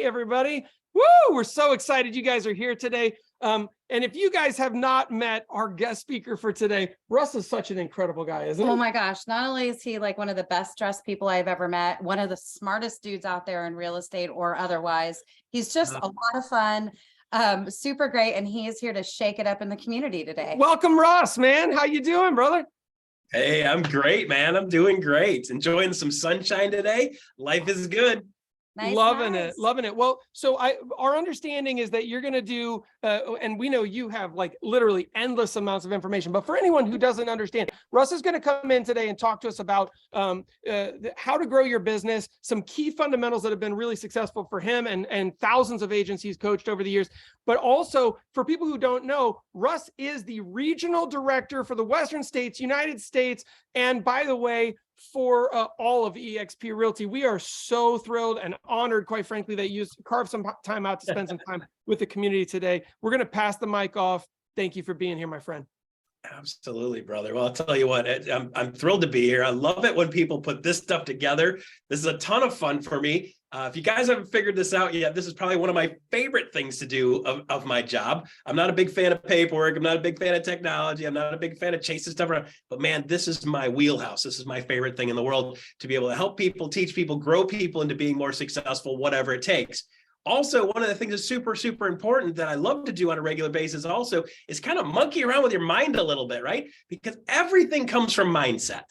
everybody. Woo! We're so excited you guys are here today. And if you guys have not met our guest speaker for today, Russ is such an incredible guy, isn't he? Oh my gosh. Not only is he like one of the best dressed people I've ever met, one of the smartest dudes out there in real estate or otherwise, he's just a lot of fun, super great. And he is here to shake it up in the community today. Welcome, Russ, man. How you doing, brother? Hey, I'm great, man. I'm doing great. Enjoying some sunshine today. Life is good. Nice, Loving nice. it. Well, so our understanding is that you're going to do, and we know you have like literally endless amounts of information, but for anyone who doesn't understand, Russ is going to come in today and talk to us about how to grow your business, some key fundamentals that have been really successful for him and thousands of agents he's coached over the years. But also for people who don't know, Russ is the regional director for the Western States, United States. And by the way, for all of eXp Realty. We are so thrilled and honored, quite frankly, that you carved some time out to spend some time with the community today. We're going to pass the mic off. Thank you for being here, my friend. Absolutely, brother. Well, I'll tell you what, I'm thrilled to be here. I love it when people put this stuff together. This is a ton of fun for me. If you guys haven't figured this out yet, this is probably one of my favorite things to do of my job. I'm not a big fan of paperwork. I'm not a big fan of technology. I'm not a big fan of chasing stuff around. But man, this is my wheelhouse. This is my favorite thing in the world, to be able to help people, teach people, grow people into being more successful, whatever it takes. Also, one of the things that's super, super important that I love to do on a regular basis also is kind of monkey around with your mind a little bit, right? Because everything comes from mindset.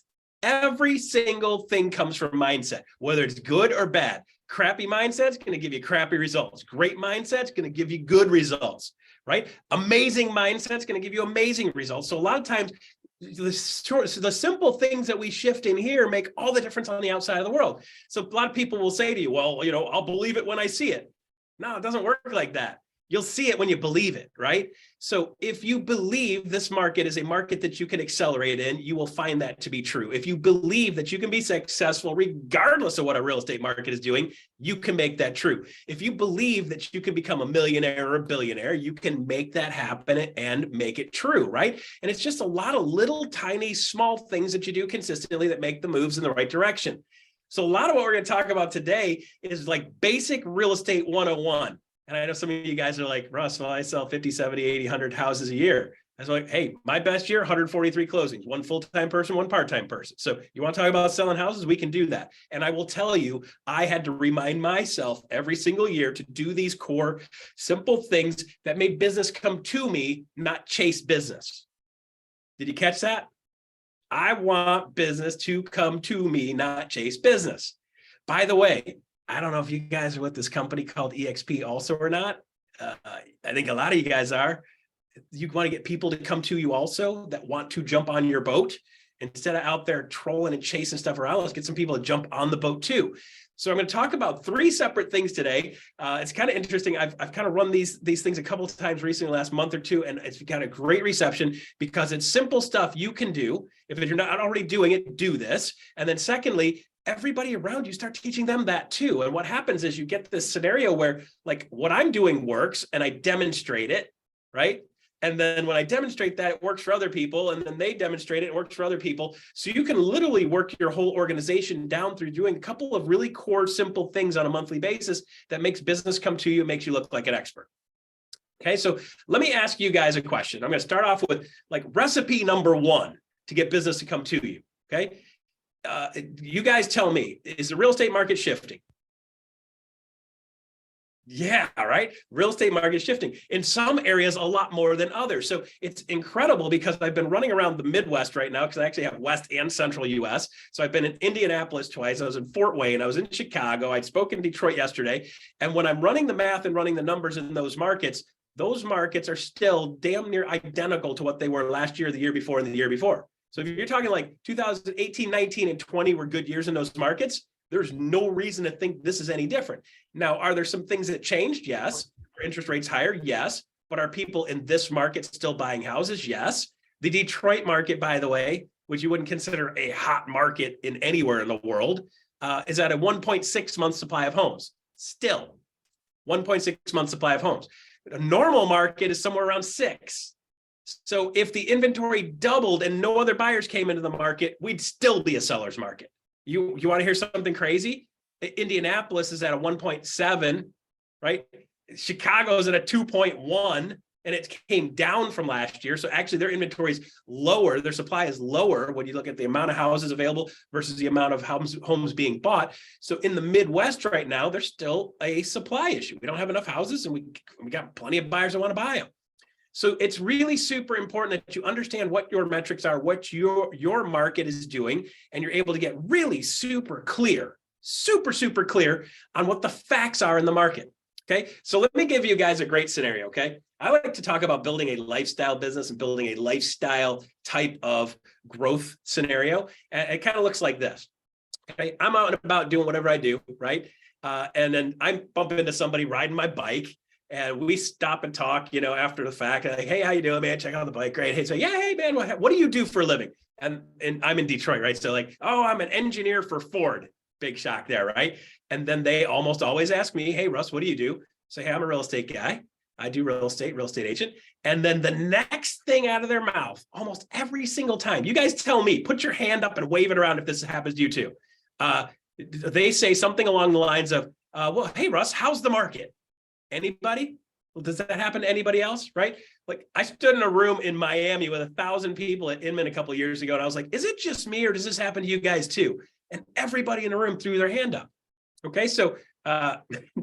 Every single thing comes from mindset, whether it's good or bad. Crappy mindset's going to give you crappy results. Great mindset's going to give you good results, right? Amazing mindset's going to give you amazing results. So a lot of times, the simple things that we shift in here make all the difference on the outside of the world. So a lot of people will say to you, well, I'll believe it when I see it. No, it doesn't work like that. You'll see it when you believe it, right? So if you believe this market is a market that you can accelerate in, you will find that to be true. If you believe that you can be successful regardless of what a real estate market is doing, you can make that true. If you believe that you can become a millionaire or a billionaire, you can make that happen and make it true, right? And it's just a lot of little tiny small things that you do consistently that make the moves in the right direction. So a lot of what we're going to talk about today is like basic real estate 101. And I know some of you guys are like, Russ, well, I sell 50, 70, 80, 100 houses a year. I was like, hey, my best year, 143 closings, one full-time person, one part-time person. So you want to talk about selling houses? We can do that. And I will tell you, I had to remind myself every single year to do these core, simple things that made business come to me, not chase business. Did you catch that? I want business to come to me, not chase business. By the way, I don't know if you guys are with this company called eXp also or not. I think a lot of you guys are. You want to get people to come to you also that want to jump on your boat. Instead of out there trolling and chasing stuff around, let's get some people to jump on the boat too. So I'm going to talk about 3 separate things today. It's kind of interesting. I've kind of run these things a couple of times recently, last month or two, and it's got a great reception because it's simple stuff you can do. If you're not already doing it, do this. And then secondly, everybody around you start teaching them that too. And what happens is you get this scenario where like what I'm doing works and I demonstrate it, right? And then when I demonstrate that, it works for other people. And then they demonstrate it, it works for other people. So you can literally work your whole organization down through doing a couple of really core, simple things on a monthly basis that makes business come to you, makes you look like an expert. Okay, so let me ask you guys a question. I'm going to start off with like recipe number 1 to get business to come to you. Okay. You guys tell me, is the real estate market shifting? Yeah, right. Real estate market shifting in some areas a lot more than others. So it's incredible because I've been running around the Midwest right now because I actually have West and Central US. So I've been in Indianapolis twice. I was in Fort Wayne. I was in Chicago. I'd spoken in Detroit yesterday. And when I'm running the math and running the numbers in those markets are still damn near identical to what they were last year, the year before, and the year before. So if you're talking like 2018, 19, and 20 were good years in those markets, there's no reason to think this is any different. Now, are there some things that changed? Yes. Are interest rates higher? Yes. But are people in this market still buying houses? Yes. The Detroit market, by the way, which you wouldn't consider a hot market in anywhere in the world, is at a 1.6 month supply of homes. Still, 1.6 month supply of homes. A normal market is somewhere around 6. So if the inventory doubled and no other buyers came into the market, we'd still be a seller's market. You want to hear something crazy? Indianapolis is at a 1.7 right? Chicago's at a 2.1 and it came down from last year. So actually their inventory is lower. Their supply is lower when you look at the amount of houses available versus the amount of homes being bought. So in the Midwest right now, there's still a supply issue. We don't have enough houses and we got plenty of buyers that want to buy them. So it's really super important that you understand what your metrics are, what your market is doing, and you're able to get really super clear on what the facts are in the market. Okay, so let me give you guys a great scenario. Okay, I like to talk about building a lifestyle business and building a lifestyle type of growth scenario. And it kind of looks like this. Okay, I'm out and about doing whatever I do, right? And then I bump into somebody riding my bike, and we stop and talk, after the fact. Like, hey, how you doing, man? Check out the bike, great. Hey, so yeah, hey, man, what do you do for a living? And I'm in Detroit, right? So like, oh, I'm an engineer for Ford. Big shock there, right? And then they almost always ask me, hey, Russ, what do you do? Say, hey, I'm a real estate guy. I do real estate agent. And then the next thing out of their mouth, almost every single time, you guys tell me, put your hand up and wave it around if this happens to you too. They say something along the lines of, well, hey, Russ, how's the market? Anybody? Well, does that happen to anybody else, right? Like I stood in a room in Miami with 1,000 people at Inman a couple of years ago, and I was like, is it just me or does this happen to you guys too? And everybody in the room threw their hand up. Okay, so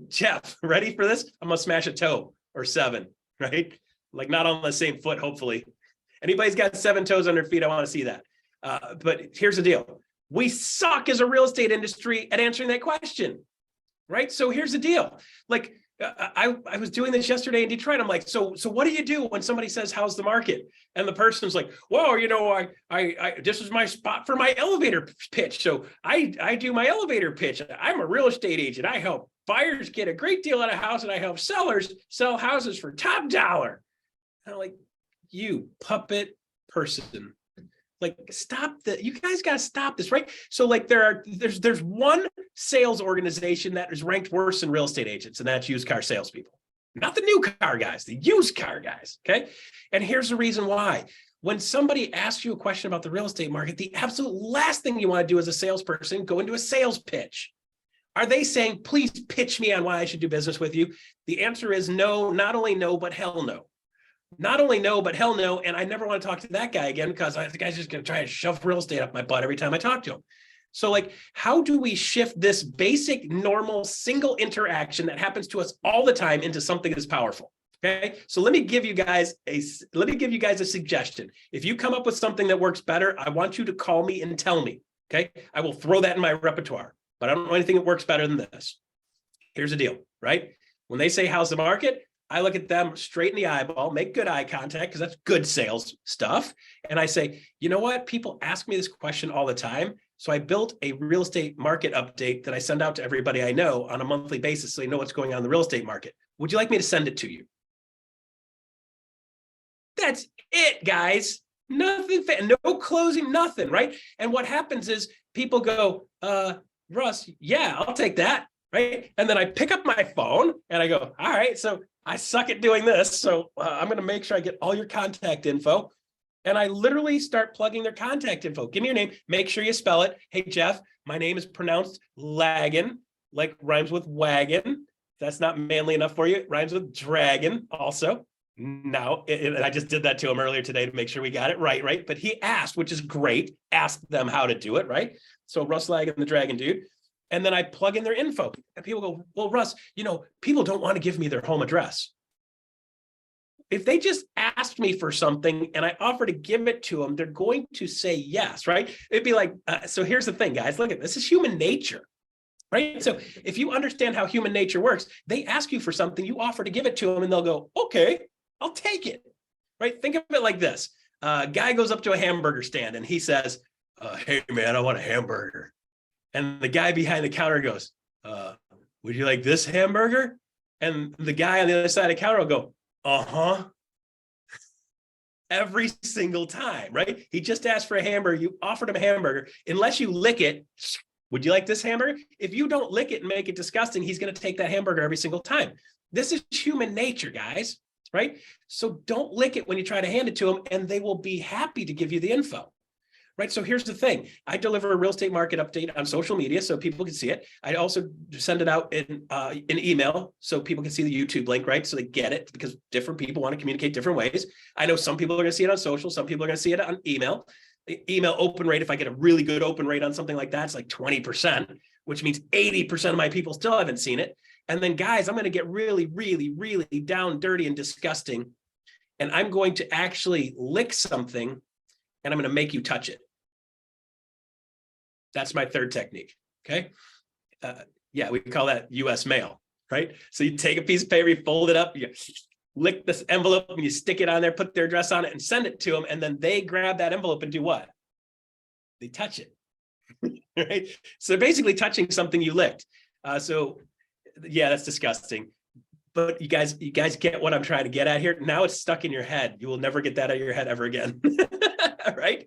Jeff, ready for this? I'm gonna smash a toe or 7, right? Like not on the same foot, hopefully. Anybody's got 7 toes on their feet, I want to see that. But here's the deal. We suck as a real estate industry at answering that question, right? So here's the deal. Like I was doing this yesterday in Detroit. I'm like, so what do you do when somebody says, how's the market? And the person's like, well, I this is my spot for my elevator pitch. So I do my elevator pitch. I'm a real estate agent. I help buyers get a great deal out of house, and I help sellers sell houses for top dollar. And I'm like, you puppet person. Like, you guys got to stop this, right? So like there's one sales organization that is ranked worse than real estate agents, and that's used car salespeople. Not the new car guys, the used car guys, okay? And here's the reason why. When somebody asks you a question about the real estate market, the absolute last thing you want to do as a salesperson, go into a sales pitch. Are they saying, please pitch me on why I should do business with you? The answer is no, not only no, but hell no. Not only no, but hell no. And I never want to talk to that guy again because the guy's just going to try and shove real estate up my butt every time I talk to him. So like, how do we shift this basic, normal, single interaction that happens to us all the time into something that's powerful? Okay. So let me give you guys a suggestion. If you come up with something that works better, I want you to call me and tell me. Okay. I will throw that in my repertoire, but I don't know anything that works better than this. Here's the deal, right? When they say, how's the market? I look at them straight in the eyeball, make good eye contact, because that's good sales stuff. And I say, you know what? People ask me this question all the time. So I built a real estate market update that I send out to everybody I know on a monthly basis so you know what's going on in the real estate market. Would you like me to send it to you? That's it, guys. Nothing, no closing, nothing, right? And what happens is people go, Russ, yeah, I'll take that, right? And then I pick up my phone and I go, all right, so I suck at doing this, so I'm going to make sure I get all your contact info. And I literally start plugging their contact info. Give me your name. Make sure you spell it. Hey, Jeff, my name is pronounced Lagan, like rhymes with wagon. That's not manly enough for you. It rhymes with dragon also. Now, I just did that to him earlier today to make sure we got it right? But he asked, which is great. Ask them how to do it, right? So Russ Lagan, the dragon dude. And then I plug in their info. And people go, well, Russ, people don't want to give me their home address. If they just asked me for something and I offer to give it to them, they're going to say yes, right? It'd be like, so here's the thing, guys. Look at this is human nature, right? So if you understand how human nature works, they ask you for something, you offer to give it to them, and they'll go, okay, I'll take it, right? Think of it like this. A guy goes up to a hamburger stand and he says, hey, man, I want a hamburger. And the guy behind the counter goes, would you like this hamburger? And the guy on the other side of the counter will go, uh-huh. Every single time, right? He just asked for a hamburger. You offered him a hamburger. Unless you lick it, would you like this hamburger? If you don't lick it and make it disgusting, he's going to take that hamburger every single time. This is human nature, guys, right? So don't lick it when you try to hand it to them, and they will be happy to give you the info. right? So here's the thing. I deliver a real estate market update on social media so people can see it. I also send it out in email so people can see the YouTube link, right? So they get it, because different people want to communicate different ways. I know some people are going to see it on social. Some people are going to see it on email. The email open rate, if I get a really good open rate on something like that, it's like 20%, which means 80% of my people still haven't seen it. And then guys, I'm going to get really, really, really down, dirty and disgusting. And I'm going to actually lick something and I'm going to make you touch it. That's my third technique. Okay. Yeah, we call that US mail, right? So you take a piece of paper, you fold it up, you lick this envelope and you stick it on there, put their address on it and send it to them. And then they grab that envelope and do what? They touch it, right? So basically touching something you licked. So yeah, that's disgusting. But you guys get what I'm trying to get at here. Now it's stuck in your head. You will never get that out of your head ever again, right?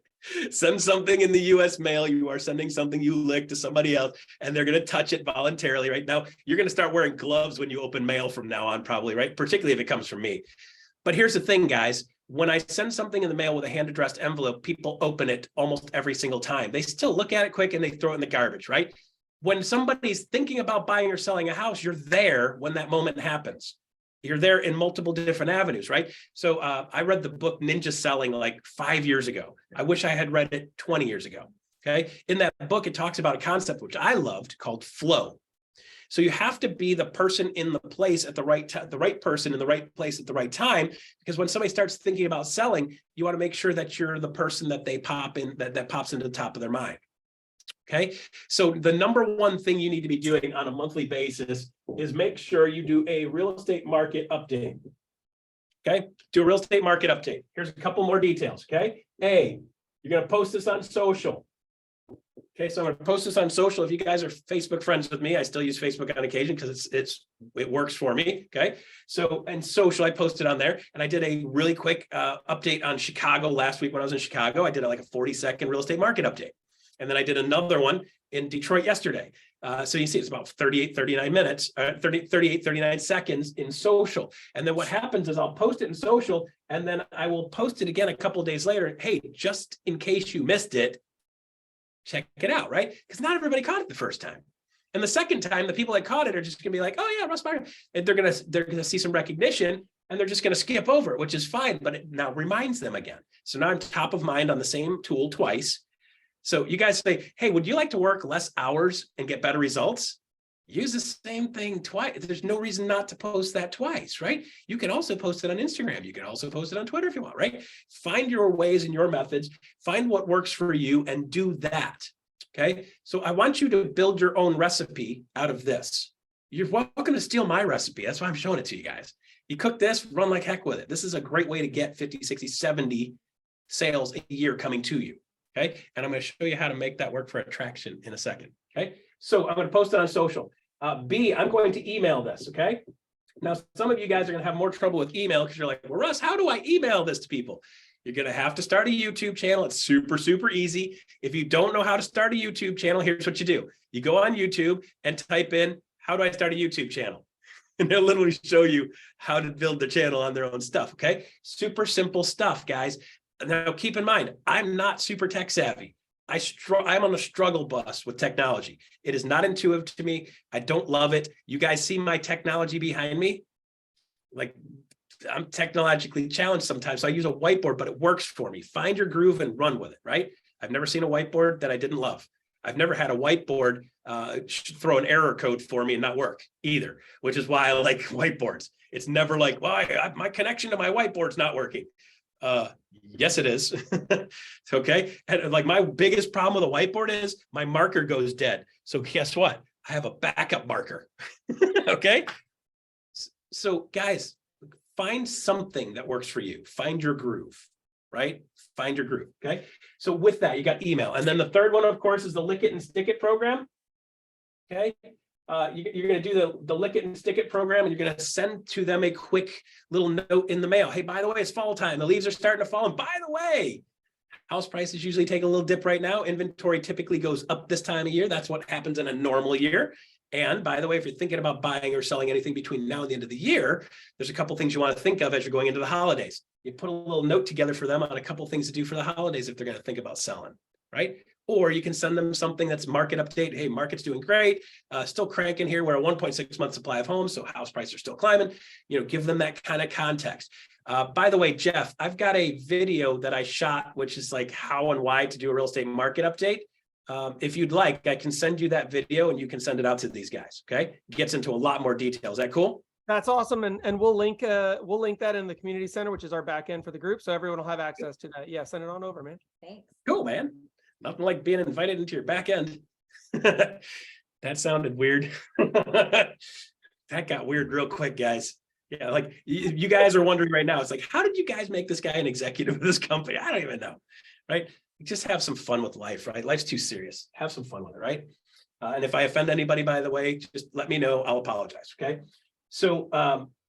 Send something in the US mail. You are sending something you licked to somebody else and they're going to touch it voluntarily, right? Now you're going to start wearing gloves when you open mail from now on, probably, right? Particularly if it comes from me. But here's the thing, guys. When I send something in the mail with a hand addressed envelope, people open it almost every single time. They still look at it quick and they throw it in the garbage, right? When somebody's thinking about buying or selling a house, you're there when that moment happens. You're there in multiple different avenues, right? So I read the book Ninja Selling like 5 years ago. I wish I had read it 20 years ago, okay? In that book, it talks about a concept which I loved called flow. So you have to be the person in the place at the right time, the right person in the right place at the right time, because when somebody starts thinking about selling, you want to make sure that you're the person that they pop in, that pops into the top of their mind. Okay, so the number one thing you need to be doing on a monthly basis is make sure you do a real estate market update. Okay, do a real estate market update. Here's a couple more details. Okay, A, you're going to post this on social. Okay, so I'm going to post this on social. If you guys are Facebook friends with me, I still use Facebook on occasion because it works for me. Okay, so and social, I posted on there, and I did a really quick update on Chicago last week when I was in Chicago. I did like a 40-second real estate market update. And then I did another one in Detroit yesterday. So you see it's about 39 minutes, 39 seconds in social. And then what happens is I'll post it in social and then I will post it again a couple of days later. Hey, just in case you missed it, check it out, right? Because not everybody caught it the first time. And the second time, the people that caught it are just gonna be like, oh yeah, Russ Meyer. And they're gonna see some recognition and they're just gonna skip over it, which is fine, but it now reminds them again. So now I'm top of mind on the same tool twice. So you guys say, hey, would you like to work less hours and get better results? Use the same thing twice. There's no reason not to post that twice, right? You can also post it on Instagram. You can also post it on Twitter if you want, right? Find your ways and your methods, find what works for you and do that, okay? So I want you to build your own recipe out of this. You're welcome to steal my recipe. That's why I'm showing it to you guys. You cook this, run like heck with it. This is a great way to get 50, 60, 70 sales a year coming to you. Okay, and I'm going to show you how to make that work for attraction in a second. Okay, so I'm going to post it on social. B, I'm going to email this. Okay, now some of you guys are going to have more trouble with email because you're like, well, Russ, how do I email this to people? You're going to have to start a YouTube channel. It's super, super easy. If you don't know how to start a YouTube channel, here's what you do. You go on YouTube and type in, how do I start a YouTube channel? And they'll literally show you how to build the channel on their own stuff. Okay, super simple stuff, guys. Now, keep in mind, I'm not super tech savvy. I'm on a struggle bus with technology. It is not intuitive to me. I don't love it. You guys see my technology behind me? Like, I'm technologically challenged sometimes. So I use a whiteboard, but it works for me. Find your groove and run with it, right? I've never seen a whiteboard that I didn't love. I've never had a whiteboard throw an error code for me and not work either, which is why I like whiteboards. It's never like, well, my connection to my whiteboard's not working. Yes, it is. Okay. And like my biggest problem with a whiteboard is my marker goes dead. So guess what? I have a backup marker. Okay. So guys, find something that works for you. Find your groove, right? Find your groove. Okay. So with that, you got email. And then the third one, of course, is the Lick It and Stick It program. Okay. You're going to do the Lick It and Stick It program, and you're going to send to them a quick little note in the mail. Hey, by the way, it's fall time. The leaves are starting to fall. And by the way, house prices usually take a little dip right now. Inventory typically goes up this time of year. That's what happens in a normal year. And by the way, if you're thinking about buying or selling anything between now and the end of the year, there's a couple things you want to think of as you're going into the holidays. You put a little note together for them on a couple things to do for the holidays if they're going to think about selling. right? Or you can send them something that's market update. Hey, market's doing great. Still cranking here. We're a 1.6 month supply of homes, so house prices are still climbing. Give them that kind of context. By the way, Jeff, I've got a video that I shot, which is like how and why to do a real estate market update. If you'd like, I can send you that video and you can send it out to these guys. Okay. Gets into a lot more detail. Is that cool? That's awesome. And we'll link that in the community center, which is our back end for the group. So everyone will have access to that. Yeah. Send it on over, man. Thanks. Cool, man. Nothing like being invited into your back end. That sounded weird. That got weird real quick, guys. Yeah, like you guys are wondering right now, it's like, how did you guys make this guy an executive of this company? I don't even know, right? Just have some fun with life, right? Life's too serious. Have some fun with it, right? And if I offend anybody, by the way, just let me know. I'll apologize, okay? So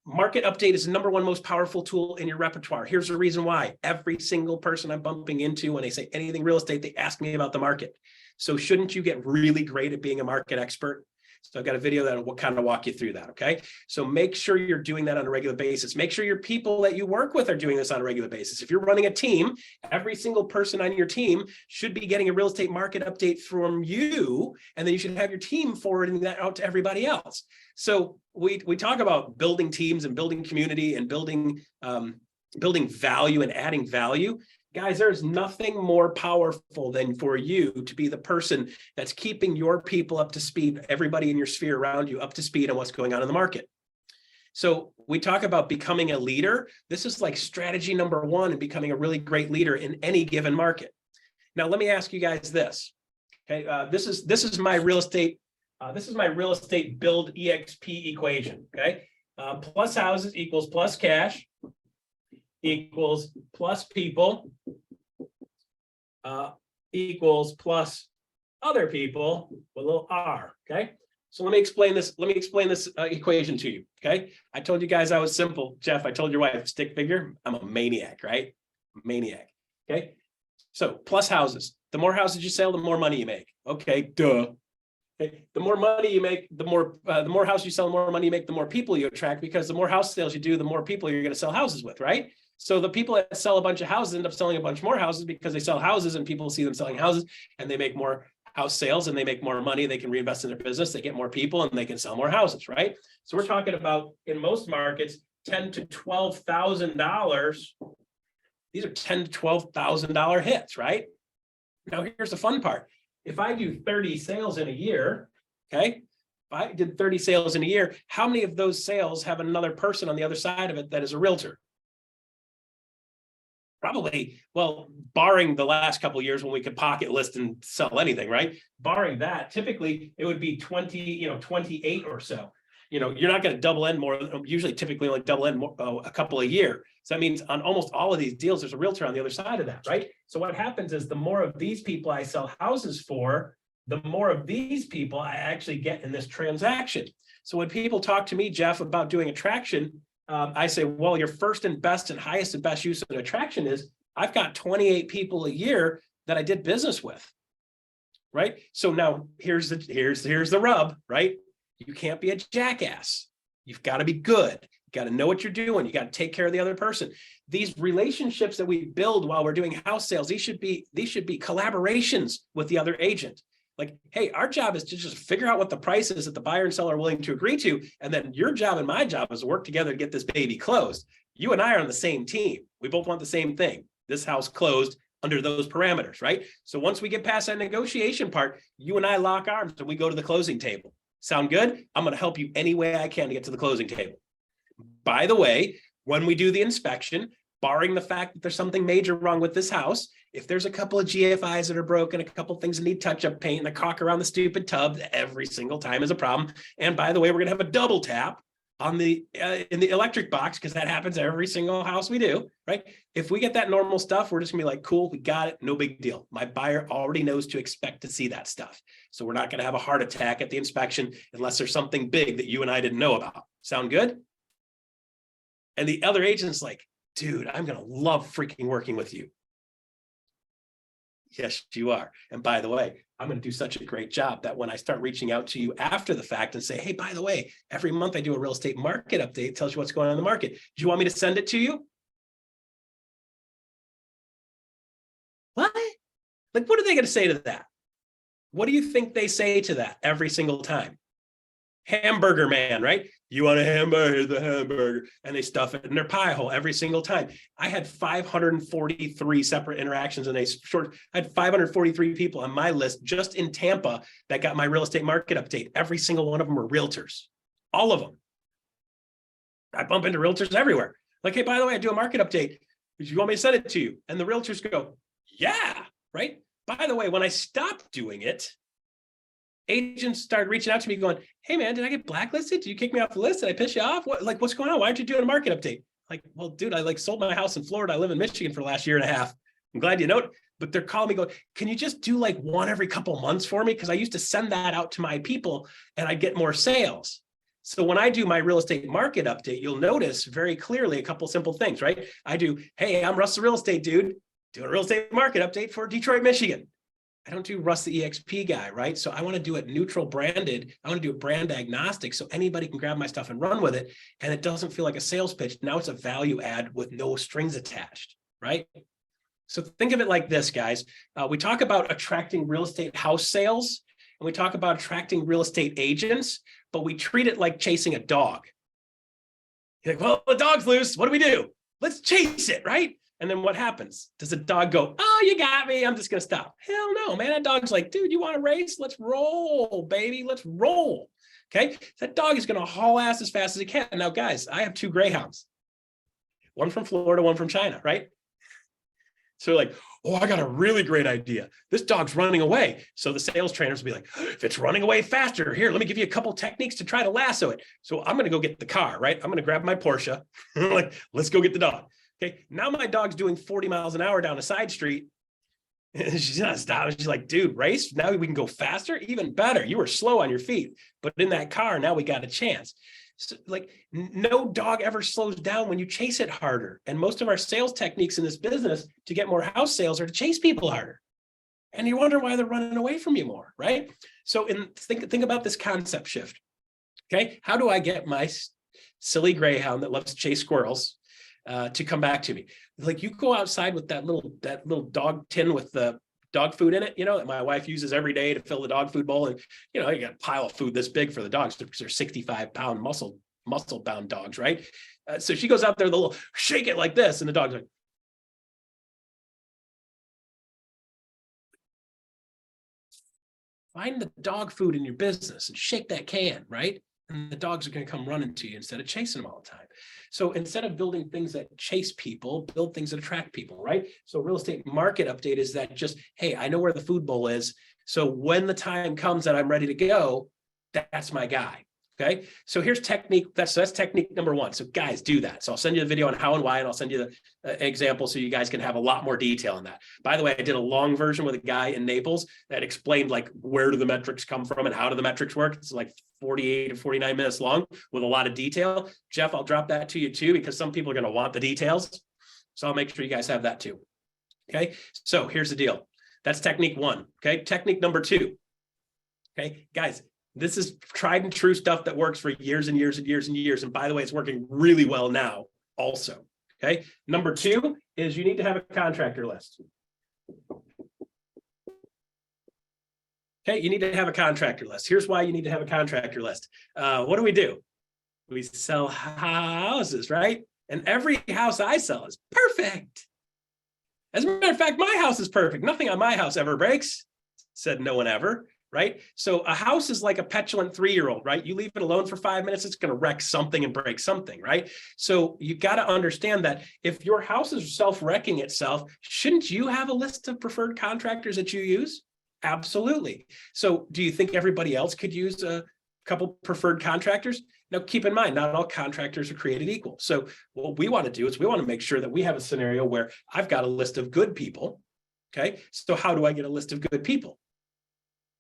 market update is the number one most powerful tool in your repertoire. Here's the reason why. Every single person I'm bumping into when they say anything real estate, they ask me about the market. So shouldn't you get really great at being a market expert? So I've got a video that will kind of walk you through that, okay? So make sure you're doing that on a regular basis. Make sure your people that you work with are doing this on a regular basis. If you're running a team, every single person on your team should be getting a real estate market update from you, and then you should have your team forwarding that out to everybody else. So we talk about building teams and building community and building value and adding value. Guys, there's nothing more powerful than for you to be the person that's keeping your people up to speed, everybody in your sphere around you up to speed on what's going on in the market. So we talk about becoming a leader. This is like strategy number one in becoming a really great leader in any given market. Now, let me ask you guys this. Okay, this is my real estate. This is my real estate build EXP equation. Okay, plus houses equals plus cash equals plus people equals plus other people with a little r. Okay, so let me explain this. Let me explain this equation to you. Okay, I told you guys I was simple. Jeff, I told your wife, stick figure. I'm a maniac, right? Maniac. Okay, so plus houses. The more houses you sell, the more money you make. Okay, duh. Okay. The more money you make, the more houses you sell, the more money you make, the more people you attract, because the more house sales you do, the more people you're going to sell houses with, right? So the people that sell a bunch of houses end up selling a bunch more houses because they sell houses and people see them selling houses and they make more house sales and they make more money. They can reinvest in their business. They get more people and they can sell more houses, right? So we're talking about, in most markets, $10,000 to $12,000. These are $10,000 to $12,000 hits, right? Now, here's the fun part. If I do 30 sales in a year, okay, if I did 30 sales in a year, how many of those sales have another person on the other side of it that is a realtor? Probably, well, barring the last couple of years when we could pocket list and sell anything, right? Barring that, typically it would be 28 or so. You're not going to double end more, usually typically only double end more, a couple a year. So that means on almost all of these deals, there's a realtor on the other side of that, right? So what happens is the more of these people I sell houses for, the more of these people I actually get in this transaction. So when people talk to me, Jeff, about doing attraction, I say, well, your first and best and highest and best use of attraction is I've got 28 people a year that I did business with, right? So now here's the rub, right? You can't be a jackass. You've got to be good. You got to know what you're doing. You got to take care of the other person. These relationships that we build while we're doing house sales, these should be collaborations with the other agent. Like, hey, our job is to just figure out what the price is that the buyer and seller are willing to agree to. And then your job and my job is to work together to get this baby closed. You and I are on the same team. We both want the same thing. This house closed under those parameters, right? So once we get past that negotiation part, you and I lock arms and we go to the closing table. Sound good? I'm going to help you any way I can to get to the closing table. By the way, when we do the inspection, barring the fact that there's something major wrong with this house, if there's a couple of GFIs that are broken, a couple of things that need touch-up paint, and a caulk around the stupid tub every single time is a problem. And by the way, we're going to have a double tap on the in the electric box because that happens every single house we do, right? If we get that normal stuff, we're just going to be like, cool, we got it, no big deal. My buyer already knows to expect to see that stuff. So we're not going to have a heart attack at the inspection unless there's something big that you and I didn't know about. Sound good? And the other agent's like, dude, I'm going to love freaking working with you. Yes, you are. And by the way, I'm going to do such a great job that when I start reaching out to you after the fact and say, hey, by the way, every month I do a real estate market update, tells you what's going on in the market. Do you want me to send it to you? What? Like, what are they going to say to that? What do you think they say to that every single time? Hamburger man, right? You want a hamburger? Here's the hamburger. And they stuff it in their pie hole every single time. I had 543 separate interactions in a short, I had 543 people on my list just in Tampa that got my real estate market update. Every single one of them were realtors. All of them. I bump into realtors everywhere. Like, hey, by the way, I do a market update. Do you want me to send it to you? And the realtors go, yeah, right? By the way, when I stopped doing it, agents started reaching out to me going, hey man, did I get blacklisted? Did you kick me off the list? Did I piss you off? What's going on? Why aren't you doing a market update? Like, well, dude, I sold my house in Florida. I live in Michigan for the last year and a half. I'm glad you know it. But they're calling me going, can you just do like one every couple months for me? Because I used to send that out to my people and I'd get more sales. So when I do my real estate market update, you'll notice very clearly a couple simple things, right? I do, hey, I'm Russ the real estate dude, doing a real estate market update for Detroit, Michigan. I don't do Russ the EXP guy, right? So I want to do it neutral branded. I want to do it brand agnostic so anybody can grab my stuff and run with it. And it doesn't feel like a sales pitch. Now it's a value add with no strings attached, right? So think of it like this, guys. We talk about attracting real estate house sales and we talk about attracting real estate agents, but we treat it like chasing a dog. You're like, well, the dog's loose. What do we do? Let's chase it, right? And then what happens? Does the dog go, oh, you got me, I'm just going to stop? Hell no, man. That dog's like, dude, you want to race? Let's roll, baby. Let's roll. Okay. That dog is going to haul ass as fast as it can. Now, guys, I have 2 greyhounds, one from Florida, one from China, right? So like, oh, I got a really great idea. This dog's running away. So the sales trainers will be like, if it's running away faster, here, let me give you a couple techniques to try to lasso it. So I'm going to go get the car, right? I'm going to grab my Porsche. Like, let's go get the dog. Okay, now my dog's doing 40 miles an hour down a side street. She's not stopping. She's like, dude, race? Now we can go faster? Even better. You were slow on your feet. But in that car, now we got a chance. So, like, no dog ever slows down when you chase it harder. And most of our sales techniques in this business to get more house sales are to chase people harder. And you wonder why they're running away from you more, right? So think about this concept shift. Okay, how do I get my silly greyhound that loves to chase squirrels to come back to me? Like, you go outside with that little dog tin with the dog food in it, you know, that my wife uses every day to fill the dog food bowl. And, you know, you got a pile of food this big for the dogs because they're 65-pound muscle bound dogs, right? So she goes out there, the little shake it like this. And the dog's like, find the dog food in your business and shake that can, right? And the dogs are going to come running to you instead of chasing them all the time. So instead of building things that chase people, build things that attract people, right? So real estate market update is that just, hey, I know where the food bowl is. So when the time comes that I'm ready to go, that's my guy. Okay. So here's technique. That's technique number 1. So guys, do that. So I'll send you the video on how and why, and I'll send you the example so you guys can have a lot more detail on that. By the way, I did a long version with a guy in Naples that explained like where do the metrics come from and how do the metrics work. It's like 48 or 49 minutes long with a lot of detail. Jeff, I'll drop that to you too, because some people are going to want the details. So I'll make sure you guys have that too. Okay. So here's the deal. That's technique 1. Okay. Technique number 2. Okay, guys. This is tried and true stuff that works for years and years and years and years. And by the way, it's working really well now also. Okay. Number 2 is you need to have a contractor list. Okay. You need to have a contractor list. Here's why you need to have a contractor list. What do? We sell houses, right? And every house I sell is perfect. As a matter of fact, my house is perfect. Nothing on my house ever breaks, said no one ever. Right? So a house is like a petulant 3-year-old, right? You leave it alone for 5 minutes, it's going to wreck something and break something, right? So you got to understand that if your house is self-wrecking itself, shouldn't you have a list of preferred contractors that you use? Absolutely. So do you think everybody else could use a couple preferred contractors? Now, keep in mind, not all contractors are created equal. So what we want to do is we want to make sure that we have a scenario where I've got a list of good people. Okay. So how do I get a list of good people?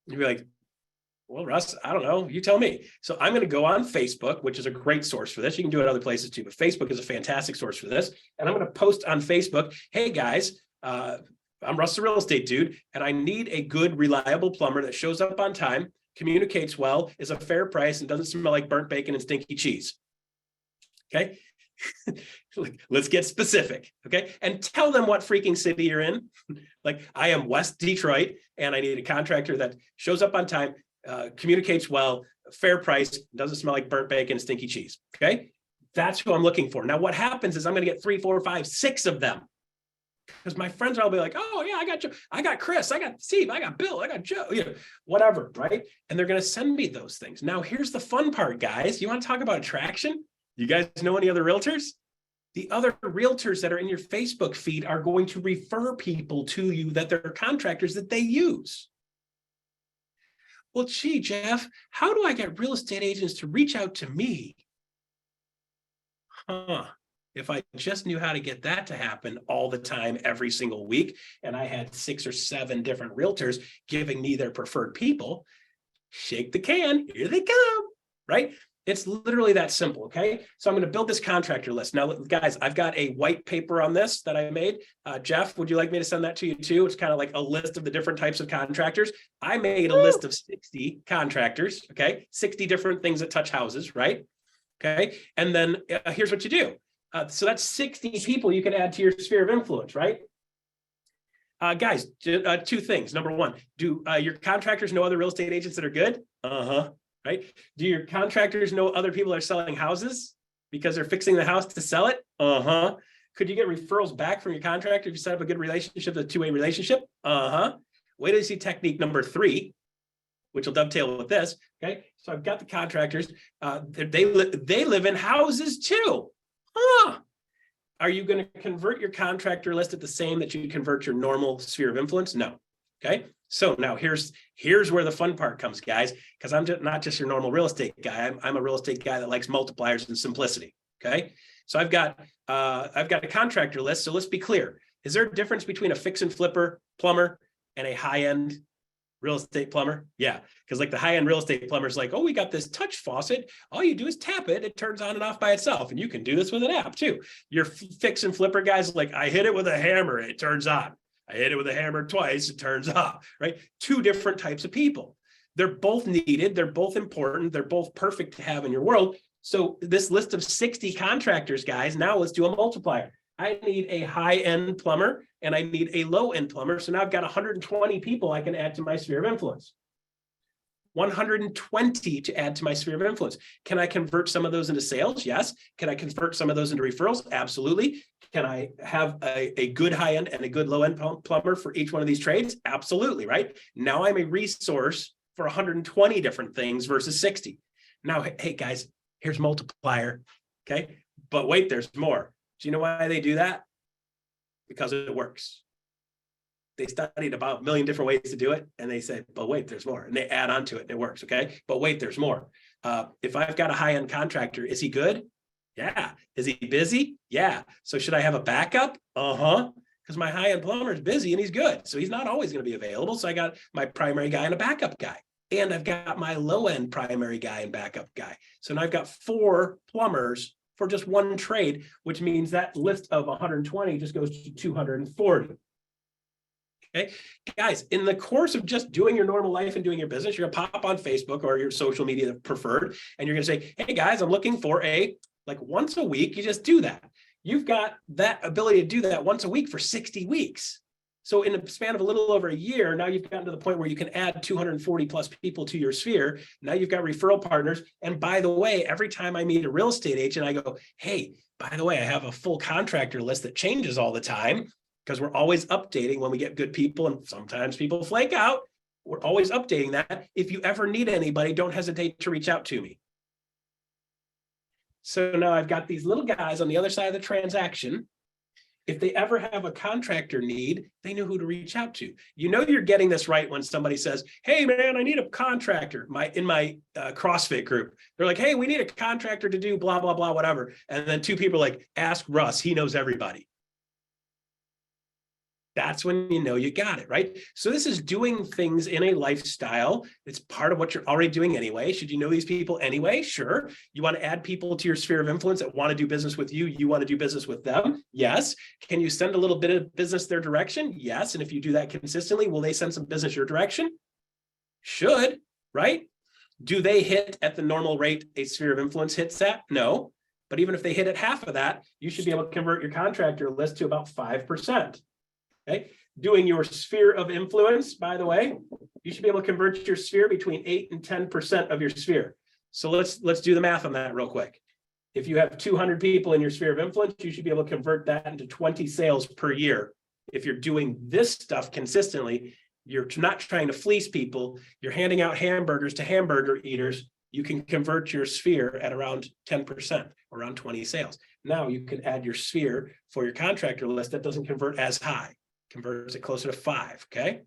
You'd be like, well, Russ, I don't know. You tell me. So I'm going to go on Facebook, which is a great source for this. You can do it other places too, but Facebook is a fantastic source for this. And I'm going to post on Facebook, hey guys, I'm Russ the real estate dude, and I need a good, reliable plumber that shows up on time, communicates well, is a fair price, and doesn't smell like burnt bacon and stinky cheese. Okay. Like, let's get specific, okay? And tell them what freaking city you're in. Like, I am West Detroit, and I need a contractor that shows up on time, communicates well, fair price, doesn't smell like burnt bacon, stinky cheese, okay? That's who I'm looking for. Now, what happens is I'm going to get 3, 4, 5, 6 of them. Because my friends will all be like, oh, yeah, I got you. I got Chris. I got Steve. I got Bill. I got Joe, you know, whatever, right? And they're going to send me those things. Now, here's the fun part, guys. You want to talk about attraction? You guys know any other realtors? The other realtors that are in your Facebook feed are going to refer people to you that they're contractors that they use. Well, gee, Jeff, how do I get real estate agents to reach out to me? If I just knew how to get that to happen all the time, every single week, and I had 6 or 7 different realtors giving me their preferred people, shake the can, here they come, right? It's literally that simple, okay? So I'm going to build this contractor list. Now, guys, I've got a white paper on this that I made. Jeff, would you like me to send that to you too? It's kind of like a list of the different types of contractors. I made a list of 60 contractors, okay? 60 different things that touch houses, right? Okay, and then here's what you do. So that's 60 people you can add to your sphere of influence, right? Guys, 2 things. Number 1, do your contractors know other real estate agents that are good? Right? Do your contractors know other people that are selling houses because they're fixing the house to sell it? Could you get referrals back from your contractor if you set up a good relationship, a 2-way relationship? Wait till you see technique number 3, which will dovetail with this. Okay, so I've got the contractors. They live in houses too. Are you going to convert your contractor list at the same that you convert your normal sphere of influence? No. Okay, so now here's where the fun part comes, guys, because I'm not just your normal real estate guy. I'm a real estate guy that likes multipliers and simplicity. Okay, so I've got a contractor list. So let's be clear: is there a difference between a fix and flipper plumber and a high-end real estate plumber? Yeah, because like the high-end real estate plumber is like, oh, we got this touch faucet. All you do is tap it. It turns on and off by itself. And you can do this with an app too. Your fix and flipper guys like, I hit it with a hammer. It turns on. I hit it with a hammer twice. It turns off, right? 2 different types of people. They're both needed. They're both important. They're both perfect to have in your world. So this list of 60 contractors, guys, now let's do a multiplier. I need a high-end plumber and I need a low-end plumber. So now I've got 120 people I can add to my sphere of influence. 120 to add to my sphere of influence. Can I convert some of those into sales? Yes. Can I convert some of those into referrals? Absolutely. Can I have a good high-end and a good low-end plumber for each one of these trades? Absolutely, right? Now I'm a resource for 120 different things versus 60. Now, hey, guys, here's multiplier, okay? But wait, there's more. Do you know why they do that? Because it works. They studied about 1 million different ways to do it. And they said, but wait, there's more. And they add on to it and it works. Okay. But wait, there's more. If I've got a high-end contractor, is he good? Yeah. Is he busy? Yeah. So should I have a backup? Because my high-end plumber is busy and he's good. So he's not always going to be available. So I got my primary guy and a backup guy. And I've got my low-end primary guy and backup guy. So now I've got 4 plumbers for just 1 trade, which means that list of 120 just goes to 240. Okay, guys, in the course of just doing your normal life and doing your business, you're gonna pop on Facebook or your social media preferred, and you're gonna say, hey guys, I'm looking for like once a week, you just do that. You've got that ability to do that once a week for 60 weeks. So in a span of a little over a year, now you've gotten to the point where you can add 240 plus people to your sphere. Now you've got referral partners. And by the way, every time I meet a real estate agent, I go, hey, by the way, I have a full contractor list that changes all the time, because we're always updating when we get good people, and sometimes people flake out. We're always updating that. If you ever need anybody, don't hesitate to reach out to me. So now I've got these little guys on the other side of the transaction. If they ever have a contractor need, they know who to reach out to. You know you're getting this right when somebody says, hey man, I need a contractor. In my CrossFit group, they're like, hey, we need a contractor to do blah, blah, blah, whatever. And then 2 people are like, ask Russ, he knows everybody. That's when you know you got it, right? So this is doing things in a lifestyle. It's part of what you're already doing anyway. Should you know these people anyway? Sure. You want to add people to your sphere of influence that want to do business with you. You want to do business with them? Yes. Can you send a little bit of business their direction? Yes. And if you do that consistently, will they send some business your direction? Should, right? Do they hit at the normal rate a sphere of influence hits at? No. But even if they hit at half of that, you should be able to convert your contractor list to about 5%. Okay. Doing your sphere of influence, by the way, you should be able to convert your sphere between 8 and 10% of your sphere. So let's do the math on that real quick. If you have 200 people in your sphere of influence, you should be able to convert that into 20 sales per year. If you're doing this stuff consistently, you're not trying to fleece people, you're handing out hamburgers to hamburger eaters, you can convert your sphere at around 10%, around 20 sales. Now you can add your sphere for your contractor list that doesn't convert as high, converts it closer to 5, okay?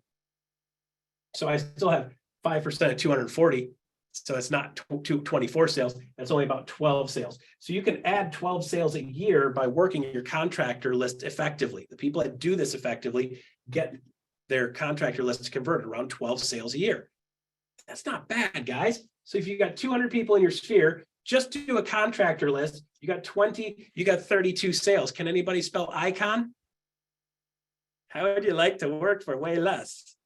So I still have 5% at 240. So it's not 24 sales, that's only about 12 sales. So you can add 12 sales a year by working your contractor list effectively. The people that do this effectively get their contractor list converted around 12 sales a year. That's not bad, guys. So if you got 200 people in your sphere, just do a contractor list, you got 20, you got 32 sales. Can anybody spell icon? How would you like to work for way less?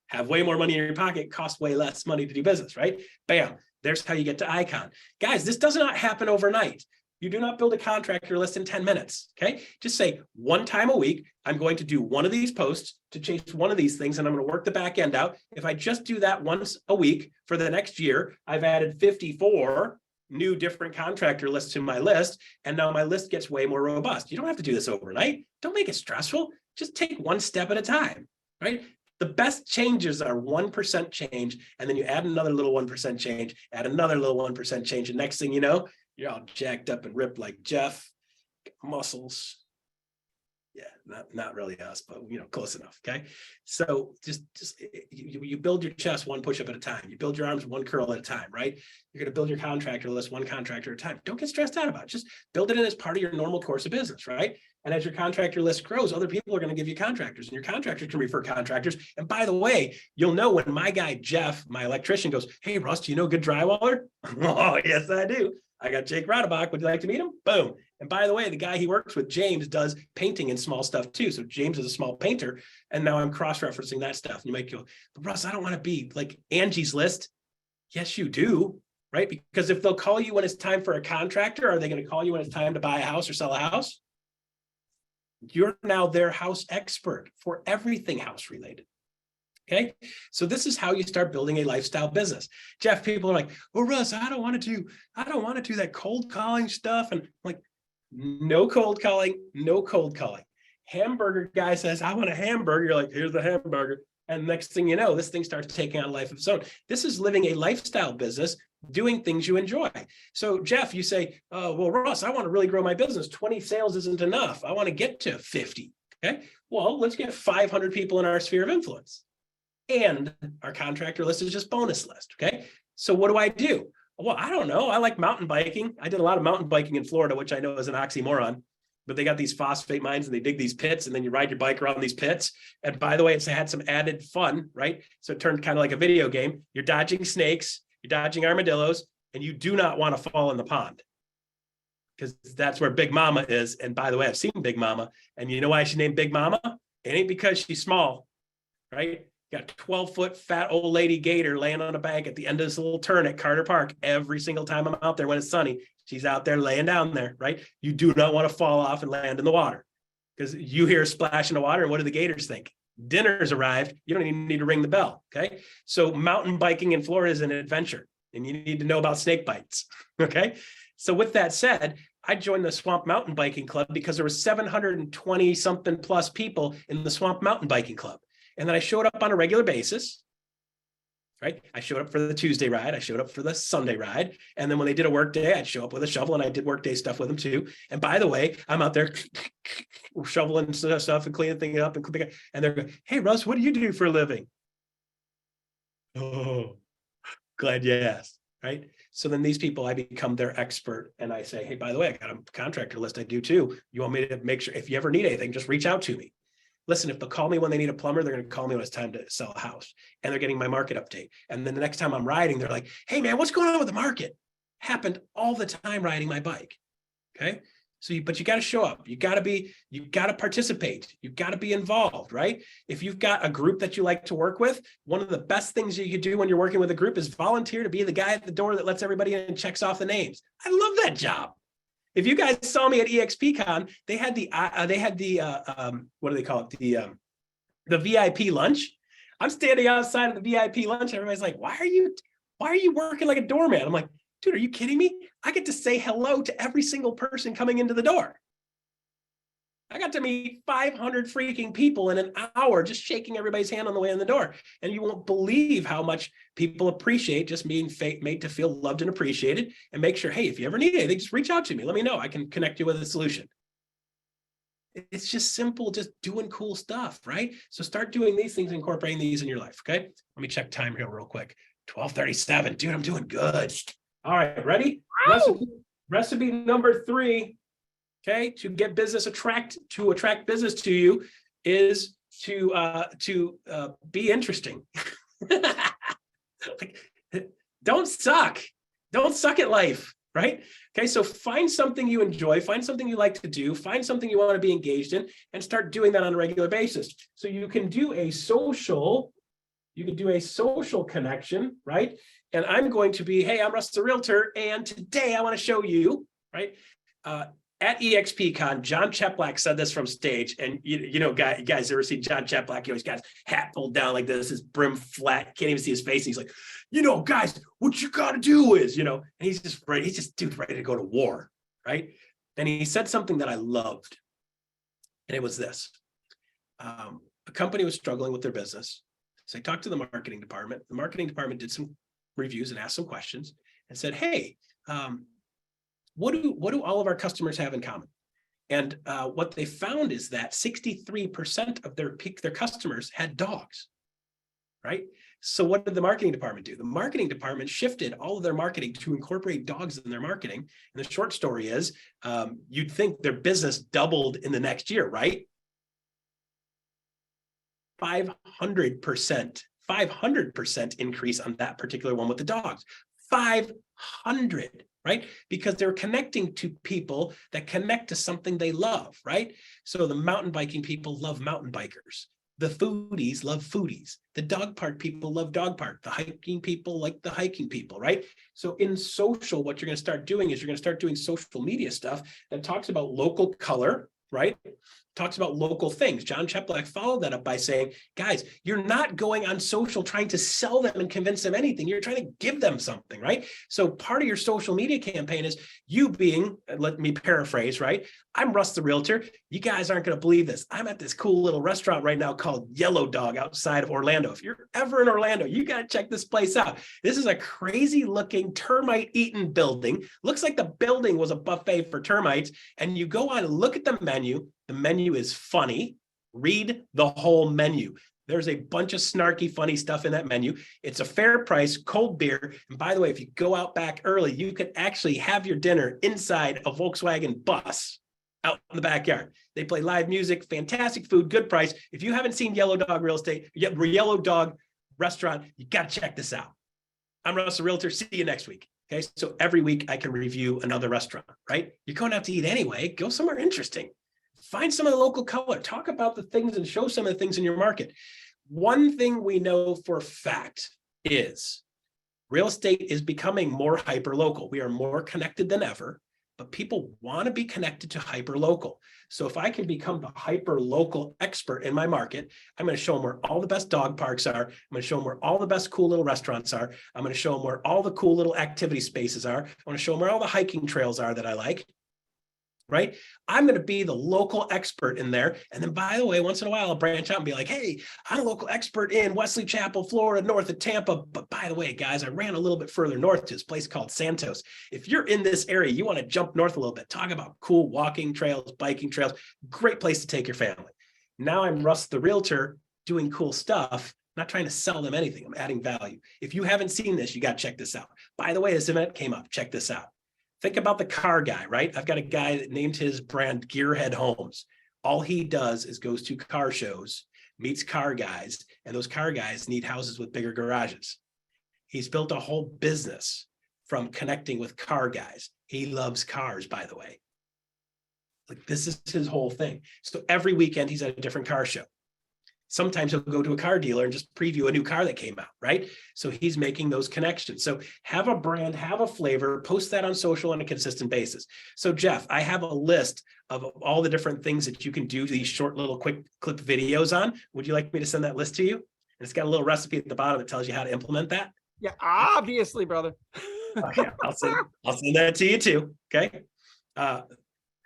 Have way more money in your pocket, cost way less money to do business, right? Bam, there's how you get to icon. Guys, this does not happen overnight. You do not build a contractor list in 10 minutes, okay? Just say one time a week, I'm going to do one of these posts to chase one of these things, and I'm going to work the back end out. If I just do that once a week for the next year, I've added 54 new different contractor lists to my list, and now my list gets way more robust. You don't have to do this overnight. Don't make it stressful. Just take one step at a time, right? The best changes are 1% change, and then you add another little 1% change, add another little 1% change, and next thing you know, you're all jacked up and ripped like Jeff, muscles. Yeah, not really us, but close enough. Okay. So just you build your chest one push-up at a time. You build your arms one curl at a time, right? You're going to build your contractor list one contractor at a time. Don't get stressed out about it. Just build it in as part of your normal course of business, right? And as your contractor list grows, other people are going to give you contractors, and your contractors can refer contractors. And by the way, you'll know when my guy, Jeff, my electrician goes, "Hey, Russ, do you know a good drywaller?" "Oh, yes, I do. I got Jake Radebach. Would you like to meet him?" Boom. And by the way, the guy he works with, James, does painting and small stuff too. So James is a small painter. And now I'm cross-referencing that stuff. And you might go, "But Russ, I don't want to be like Angie's List." Yes, you do, right? Because if they'll call you when it's time for a contractor, are they going to call you when it's time to buy a house or sell a house? You're now their house expert for everything house related. Okay. So this is how you start building a lifestyle business. Jeff, people are like, "Oh, Russ, I don't want to do that cold calling stuff." And I'm like, no cold calling, no cold calling. Hamburger guy says, "I want a hamburger." You're like, "Here's the hamburger." And next thing you know, this thing starts taking on a life of its own. This is living a lifestyle business, doing things you enjoy. So Jeff, you say, "Oh, well, Russ, I want to really grow my business. 20 sales isn't enough. I want to get to 50. Okay. Well, let's get 500 people in our sphere of influence. And our contractor list is just bonus list. Okay. So what do? Well, I don't know. I like mountain biking. I did a lot of mountain biking in Florida, which I know is an oxymoron, but they got these phosphate mines and they dig these pits, and then you ride your bike around these pits. And by the way, it's had some added fun, right? So it turned kind of like a video game. You're dodging snakes, you're dodging armadillos, and you do not want to fall in the pond, because that's where Big Mama is. And by the way, I've seen Big Mama, and you know why she named Big Mama? It ain't because she's small, right? Got a 12-foot fat old lady gator laying on a bank at the end of this little turn at Carter Park. Every single time I'm out there when it's sunny, she's out there laying down there, right? You do not want to fall off and land in the water, because you hear a splash in the water, and what do the gators think? Dinner's arrived. You don't even need to ring the bell, okay? So mountain biking in Florida is an adventure, and you need to know about snake bites, okay? So with that said, I joined the Swamp Mountain Biking Club because there were 720 something plus people in the Swamp Mountain Biking Club. And then I showed up on a regular basis, right? I showed up for the Tuesday ride. I showed up for the Sunday ride. And then when they did a work day, I'd show up with a shovel, and I did work day stuff with them too. And by the way, I'm out there shoveling stuff and cleaning things up. And they're going, "Hey, Russ, what do you do for a living?" "Oh, glad you asked," right? So then these people, I become their expert, and I say, "Hey, by the way, I got a contractor list I do too. You want me to make sure if you ever need anything, just reach out to me." Listen, if they'll call me when they need a plumber, they're going to call me when it's time to sell a house, and they're getting my market update. And then the next time I'm riding, they're like, "Hey man, what's going on with the market?" Happened all the time riding my bike. Okay. So but you got to show up. You got to participate. You got to be involved, right? If you've got a group that you like to work with, one of the best things you could do when you're working with a group is volunteer to be the guy at the door that lets everybody in and checks off the names. I love that job. If you guys saw me at EXPCon, they had the what do they call it? The VIP lunch. I'm standing outside of the VIP lunch. Everybody's like, why are you working like a doorman? I'm like, dude, are you kidding me? I get to say hello to every single person coming into the door. I got to meet 500 freaking people in an hour, just shaking everybody's hand on the way in the door. And you won't believe how much people appreciate just being made to feel loved and appreciated, and make sure, hey, if you ever need anything, just reach out to me. Let me know. I can connect you with a solution. It's just simple, just doing cool stuff, right? So start doing these things, incorporating these in your life, okay? Let me check time here real quick. 12:37, dude, I'm doing good. All right, ready? Recipe number 3, okay, to get business attract business to you is to be interesting. Like, don't suck at life, right? Okay, so find something you enjoy, find something you like to do, find something you want to be engaged in, and start doing that on a regular basis. So you can do a social connection, right? And I'm going to be, hey, I'm Russ the Realtor, and today I want to show you, right? At EXPCon, John Cheplack said this from stage, and you know, you guys ever seen John Cheplack? He always got his hat pulled down like this, his brim flat, can't even see his face. And he's like, you know, guys, what you got to do is, you know, and he's just dude ready to go to war, right? And he said something that I loved, and it was this: a company was struggling with their business, so I talked to the marketing department. The marketing department did some reviews and asked some questions, and said, hey, what do all of our customers have in common? And what they found is that 63% of their customers had dogs, right? So what did the marketing department do? The marketing department shifted all of their marketing to incorporate dogs in their marketing. And the short story is, you'd think their business doubled in the next year, right? 500% increase on that particular one with the dogs. 500, right? Because they're connecting to people that connect to something they love, right? So the mountain biking people love mountain bikers. The foodies love foodies. The dog park people love dog park. The hiking people like the hiking people, right? So in social, what you're going to start doing is you're going to start doing social media stuff that talks about local color, right? Talks about local things. John Cheplack followed that up by saying, guys, you're not going on social trying to sell them and convince them anything. You're trying to give them something, right? So part of your social media campaign is you being, let me paraphrase, right? I'm Russ the Realtor. You guys aren't going to believe this. I'm at this cool little restaurant right now called Yellow Dog outside of Orlando. If you're ever in Orlando, you got to check this place out. This is a crazy looking termite-eaten building. Looks like the building was a buffet for termites. And you go on and look at the menu. The menu is funny. Read the whole menu. There's a bunch of snarky, funny stuff in that menu. It's a fair price, cold beer. And by the way, if you go out back early, you could actually have your dinner inside a Volkswagen bus out in the backyard. They play live music, fantastic food, good price. If you haven't seen Yellow Dog Real Estate, Yellow Dog Restaurant, you got to check this out. I'm Russ the Realtor. See you next week. Okay. So every week I can review another restaurant, right? You're going out to eat anyway. Go somewhere interesting. Find some of the local color, talk about the things and show some of the things in your market. One thing we know for a fact is real estate is becoming more hyper-local. We are more connected than ever, but people want to be connected to hyper-local. So if I can become the hyper-local expert in my market, I'm going to show them where all the best dog parks are. I'm going to show them where all the best cool little restaurants are. I'm going to show them where all the cool little activity spaces are. I want to show them where all the hiking trails are that I like. Right? I'm going to be the local expert in there. And then, by the way, once in a while, I'll branch out and be like, hey, I'm a local expert in Wesley Chapel, Florida, north of Tampa. But by the way, guys, I ran a little bit further north to this place called Santos. If you're in this area, you want to jump north a little bit, talk about cool walking trails, biking trails, great place to take your family. Now I'm Russ the Realtor doing cool stuff, not trying to sell them anything. I'm adding value. If you haven't seen this, you got to check this out. By the way, this event came up. Check this out. Think about the car guy, right? I've got a guy that named his brand Gearhead Homes. All he does is goes to car shows, meets car guys, and those car guys need houses with bigger garages. He's built a whole business from connecting with car guys. He loves cars, by the way. Like, this is his whole thing. So every weekend he's at a different car show. Sometimes he'll go to a car dealer and just preview a new car that came out, right? So he's making those connections. So have a brand, have a flavor, post that on social on a consistent basis. So Jeff, I have a list of all the different things that you can do these short little quick clip videos on. Would you like me to send that list to you? And it's got a little recipe at the bottom that tells you how to implement that. Yeah, obviously, brother. Okay, I'll send that to you too. Okay.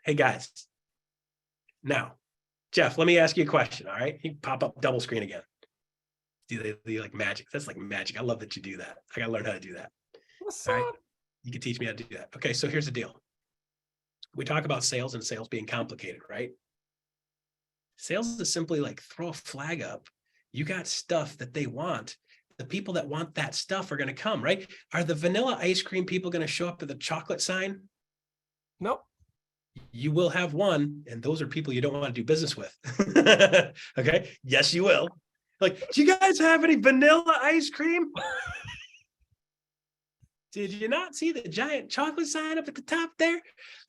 Hey guys. Now, Jeff, let me ask you a question. All right. You pop up double screen again. Do they like magic? That's like magic. I love that you do that. I gotta learn how to do that. What's All right. up? You can teach me how to do that. Okay, so here's the deal. We talk about sales and sales being complicated, right? Sales is simply like throw a flag up. You got stuff that they want. The people that want that stuff are going to come, right? Are the vanilla ice cream people going to show up to the chocolate sign? Nope. You will have one, and those are people you don't want to do business with. Okay. Yes, you will. Like, do you guys have any vanilla ice cream? Did you not see the giant chocolate sign up at the top there?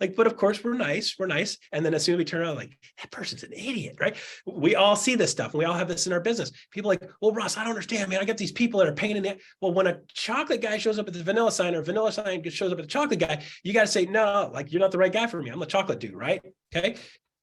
Like, but of course we're nice. And then as soon as we turn around, like, that person's an idiot, right? We all see this stuff and we all have this in our business. People like, well, Russ, I don't understand, man. I got these people that are pain in the. Well, when a chocolate guy shows up at the vanilla sign or a vanilla sign shows up at the chocolate guy, you got to say, no, like, you're not the right guy for me. I'm a chocolate dude, right? Okay.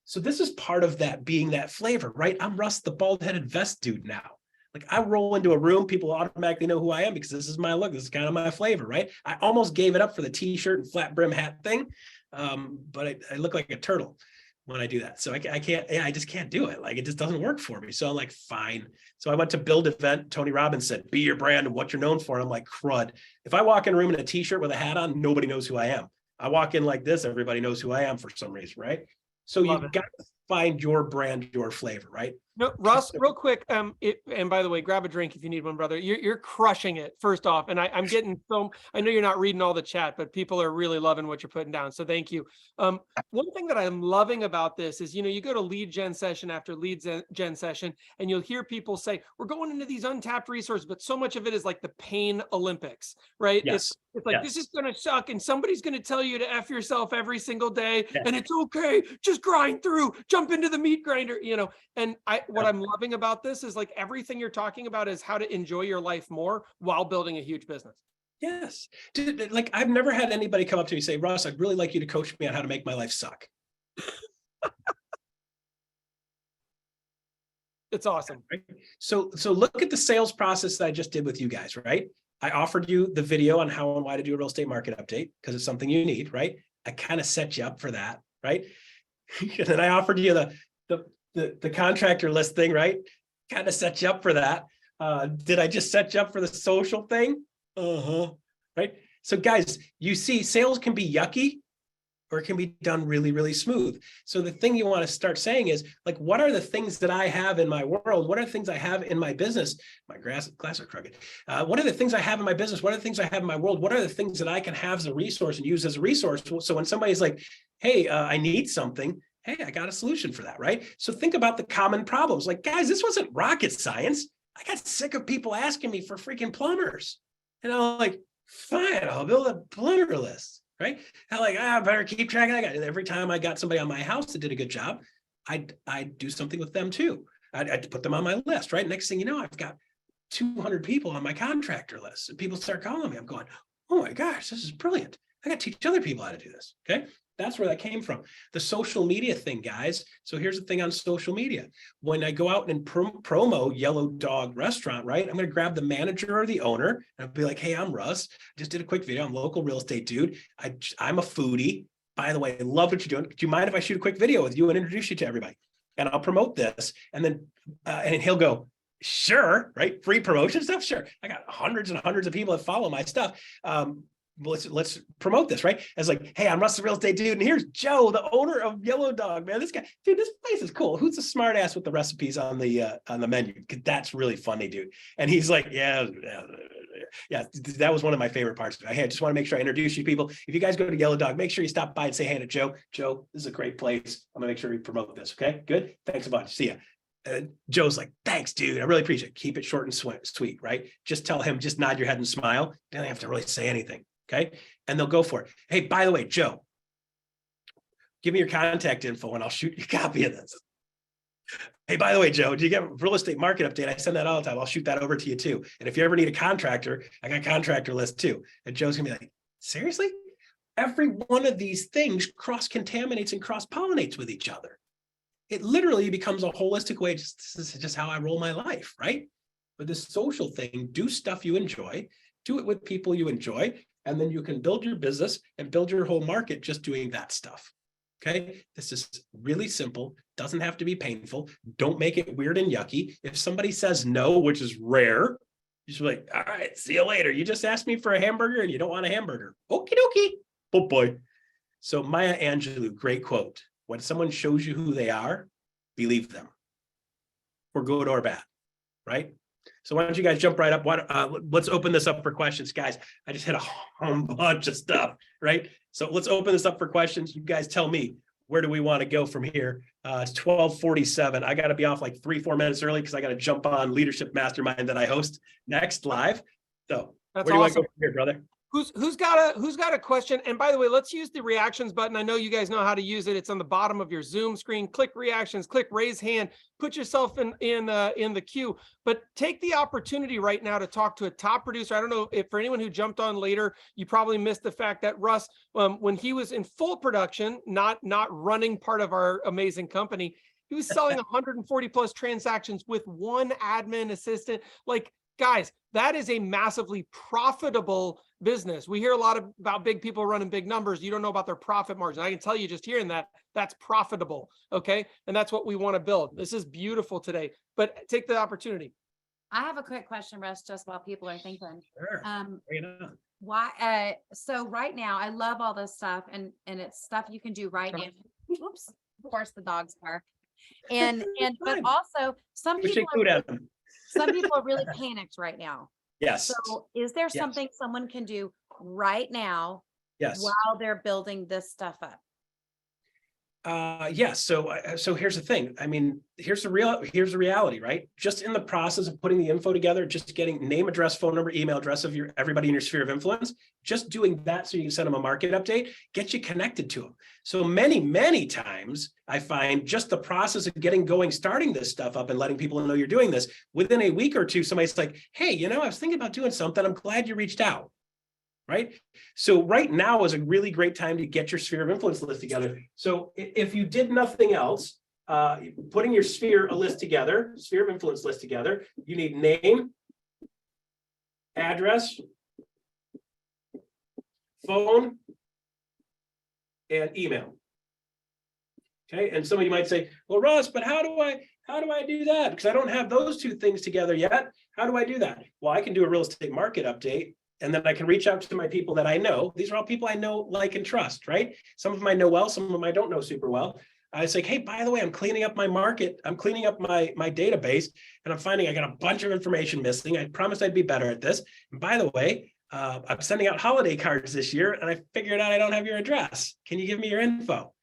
So this is part of that being that flavor, right? I'm Russ, the bald-headed vest dude now. Like, I roll into a room, people automatically know who I am because this is my look. This is kind of my flavor, right? I almost gave it up for the t-shirt and flat brim hat thing. But I look like a turtle when I do that. So I can't, I just can't do it. Like, it just doesn't work for me. So I'm like, fine. So I went to Build event. Tony Robbins said, be your brand and what you're known for. And I'm like, crud. If I walk in a room in a t-shirt with a hat on, nobody knows who I am. I walk in like this, everybody knows who I am for some reason, right? So you've got to find your brand, your flavor, right? No, Russ, real quick. And by the way, grab a drink if you need one, brother. You're crushing it. First off, and I'm getting so. I know you're not reading all the chat, but people are really loving what you're putting down. So thank you. One thing that I'm loving about this is, you go to lead gen session after lead gen session, and you'll hear people say, "We're going into these untapped resources," but so much of it is like the pain Olympics, right? Yes. It's like, yes. This is going to suck, and somebody's going to tell you to F yourself every single day, Yeah. and it's okay. Just grind through, jump into the meat grinder, And what I'm loving about this is, like, everything you're talking about is how to enjoy your life more while building a huge business. Yes. Dude, like, I've never had anybody come up to me and say, Russ, I'd really like you to coach me on how to make my life suck. It's awesome. Right? So look at the sales process that I just did with you guys, right? I offered you the video on how and why to do a real estate market update because it's something you need, right? I kind of set you up for that, right? And then I offered you the contractor list thing, right? Kind of set you up for that. Did I just set you up for the social thing? Right? So guys, you see, sales can be yucky or it can be done really, really smooth. So the thing you want to start saying is, like, what are the things that I have in my world? What are the things I have in my business? My glasses are crooked. What are the things I have in my business? What are the things I have in my world? What are the things that I can have as a resource and use as a resource? So when somebody's like, hey, I need something, hey, I got a solution for that, right? So think about the common problems. Like, guys, this wasn't rocket science. I got sick of people asking me for freaking plumbers. And I'm like, fine, I'll build a plumber list, right? I'm like, I better keep track of that guy. And every time I got somebody on my house that did a good job, I'd do something with them too. I'd put them on my list, right? Next thing you know, I've got 200 people on my contractor list. And people start calling me. I'm going, oh my gosh, this is brilliant. I got to teach other people how to do this, okay? That's where that came from. The social media thing, guys. So here's the thing on social media. When I go out and promo Yellow Dog Restaurant, right? I'm going to grab the manager or the owner and I'll be like, hey, I'm Russ. I just did a quick video. I'm a local real estate dude. I'm a foodie. By the way, I love what you're doing. Do you mind if I shoot a quick video with you and introduce you to everybody? And I'll promote this. And then, and he'll go, sure, right? Free promotion stuff. Sure. I got hundreds and hundreds of people that follow my stuff. Let's promote this, right? As like, hey, I'm Russ, the real estate dude, and here's Joe, the owner of Yellow Dog, man. This guy, dude, this place is cool. Who's the smart ass with the recipes on the menu? Because that's really funny, dude. And he's like, yeah. That was one of my favorite parts. I just want to make sure I introduce you people. If you guys go to Yellow Dog, make sure you stop by and say hey to Joe. Joe, this is a great place. I'm gonna make sure we promote this. Okay, good. Thanks a bunch. See ya. Joe's like, thanks, dude. I really appreciate it. Keep it short and sweet, right? Just tell him, just nod your head and smile. You don't have to really say anything. Okay. And they'll go for it. Hey, by the way, Joe, give me your contact info and I'll shoot you a copy of this. Hey, by the way, Joe, do you get a real estate market update? I send that all the time. I'll shoot that over to you too. And if you ever need a contractor, I got a contractor list too. And Joe's gonna be like, seriously? Every one of these things cross-contaminates and cross-pollinates with each other. It literally becomes a holistic way. This is just how I roll my life, right? But this social thing, do stuff you enjoy, do it with people you enjoy, and then you can build your business and build your whole market just doing that stuff. Okay, this is really simple, doesn't have to be painful. Don't make it weird and yucky. If somebody says no, which is rare, you should be like, all right, see you later. You just asked me for a hamburger and you don't want a hamburger. Okie dokie. Oh boy. So Maya Angelou, great quote. When someone shows you who they are, believe them, for good or bad, right? So why don't you guys jump right up? Let's open this up for questions, guys. I just hit a whole bunch of stuff, right? So let's open this up for questions. You guys tell me, where do we want to go from here? It's 12:47. I got to be off like 3-4 minutes early because I got to jump on Leadership Mastermind that I host next live. So That's where do you want to awesome. go from here, brother? Who's got a question? And by the way, let's use the reactions button. I know you guys know how to use it. It's on the bottom of your Zoom screen. Click reactions, click raise hand, put yourself in the queue. But take the opportunity right now to talk to a top producer. I don't know if for anyone who jumped on later, you probably missed the fact that Russ, when he was in full production, not running part of our amazing company, he was selling 140 plus transactions with one admin assistant. Like, guys, that is a massively profitable business. We hear a lot about big people running big numbers. You don't know about their profit margin. I can tell you just hearing that, that's profitable. Okay. And that's what we want to build. This is beautiful today, but take the opportunity. I have a quick question, Russ, just while people are thinking. Sure. Why, so right now, I love all this stuff and it's stuff you can do right now. Oops, of course the dogs bark. And but also some people are really panicked right now. Yes. So is there something someone can do right now while they're building this stuff up? Yes. So here's the thing. I mean, here's the reality, right? Just in the process of putting the info together, just getting name, address, phone number, email address of everybody in your sphere of influence, just doing that so you can send them a market update, get you connected to them. So many times I find just the process of getting going, starting this stuff up and letting people know you're doing this, within a week or two, somebody's like, hey, I was thinking about doing something. I'm glad you reached out. Right. So right now is a really great time to get your sphere of influence list together. So if you did nothing else, putting your sphere of influence list together, you need name, address, phone, and email. Okay. And some of you might say, well, Russ, but how do I do that? Because I don't have those two things together yet. How do I do that? Well, I can do a real estate market update. And then I can reach out to my people that I know. These are all people I know, like, and trust, right? Some of them I know well, some of them I don't know super well. I say, hey, by the way, I'm cleaning up my market. I'm cleaning up my database, and I'm finding I got a bunch of information missing. I promised I'd be better at this. And by the way, I'm sending out holiday cards this year, and I figured out I don't have your address. Can you give me your info?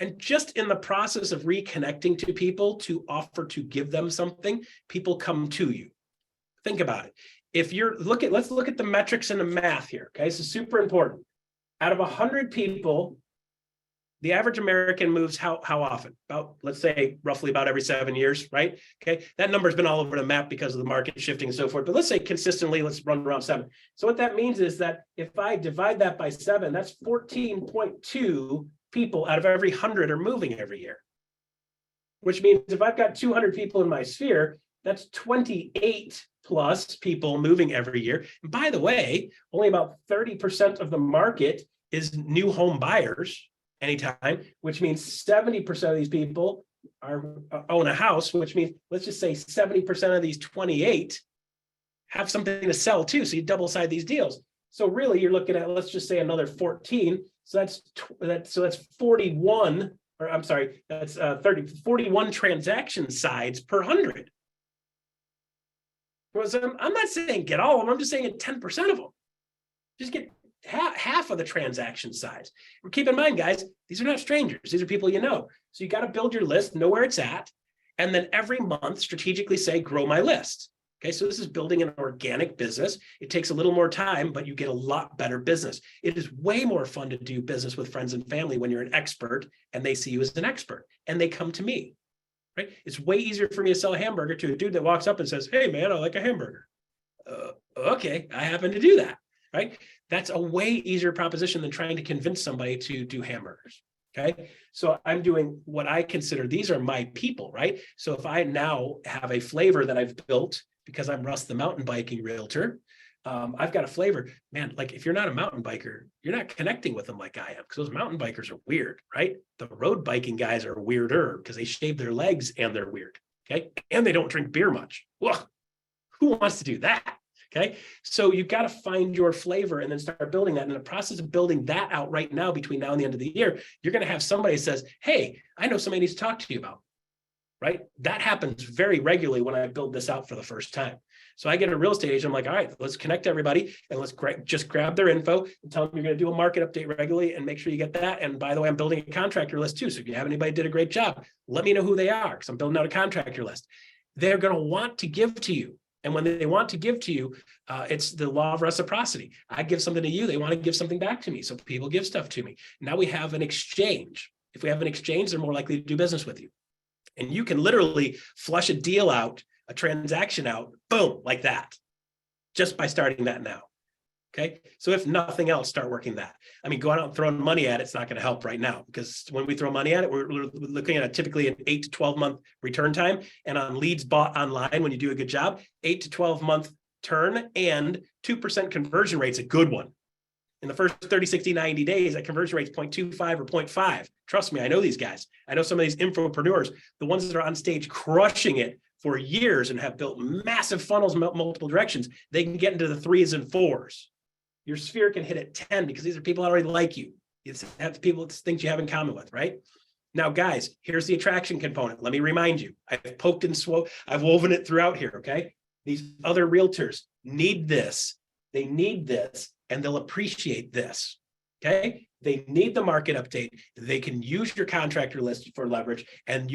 And just in the process of reconnecting to people to offer to give them something, people come to you. Think about it. If you're let's look at the metrics and the math here. Okay, this is super important. Out of 100 people, the average American moves how often? About, let's say, roughly about every 7 years, right? Okay, that number's been all over the map because of the market shifting and so forth. But let's say consistently, let's run around 7. So what that means is that if I divide that by 7, that's 14.2 people out of every 100 are moving every year. Which means if I've got 200 people in my sphere, that's 28 plus people moving every year. And by the way, only about 30% of the market is new home buyers anytime, which means 70% of these people own a house, which means, let's just say 70% of these 28 have something to sell too. So you double side these deals. So really you're looking at, let's just say another 14. So that's 41, or I'm sorry, that's 41 transaction sides per 100. I'm not saying get all of them. I'm just saying get 10% of them. Just get half of the transaction size. Keep in mind, guys, these are not strangers. These are people you know. So you got to build your list, know where it's at, and then every month strategically say, grow my list. Okay, so this is building an organic business. It takes a little more time, but you get a lot better business. It is way more fun to do business with friends and family when you're an expert and they see you as an expert and they come to me. right? It's way easier for me to sell a hamburger to a dude that walks up and says, hey man, I like a hamburger. Okay, I happen to do that, right? That's a way easier proposition than trying to convince somebody to do hamburgers. Okay, so I'm doing what I consider, these are my people, right? So if I now have a flavor that I've built because I'm Russ the mountain biking realtor, I've got a flavor, man. Like if you're not a mountain biker, you're not connecting with them like I am, because those mountain bikers are weird, right? The road biking guys are weirder because they shave their legs and they're weird, okay? And they don't drink beer much. Well, who wants to do that? Okay, so you've got to find your flavor and then start building that. And in the process of building that out right now, between now and the end of the year, you're going to have somebody that says, hey, I know somebody needs to talk to you about, right? That happens very regularly when I build this out for the first time. So I get a real estate agent, I'm like, all right, let's connect everybody and let's just grab their info and tell them you're going to do a market update regularly and make sure you get that. And by the way, I'm building a contractor list too. So if you have anybody did a great job, let me know who they are, because I'm building out a contractor list. They're going to want to give to you. And when they want to give to you, it's the law of reciprocity. I give something to you, they want to give something back to me. So people give stuff to me. Now we have an exchange. If we have an exchange, they're more likely to do business with you. And you can literally flush a deal out, a transaction out, boom, like that, just by starting that now. Okay, so if nothing else, start working that. I mean, going out and throwing money at it's not going to help right now, because when we throw money at it, we're looking at typically an 8 to 12 month return time. And on leads bought online, when you do a good job, 8 to 12 month turn and 2% conversion rate's a good one. In the first 30, 60, 90 days, that conversion rate's 0.25 or 0.5. Trust me, I know these guys. I know some of these infopreneurs, the ones that are on stage crushing it for years and have built massive funnels multiple directions. They can get into the 3s and 4s. Your sphere can hit at 10 because these are people that already like you. It's have people, it's things you have in common with, right? Now, guys, here's the attraction component. Let me remind you, I've poked and I've woven it throughout here, okay? These other realtors need this. They need this, and they'll appreciate this, okay? They need the market update. They can use your contractor list for leverage, and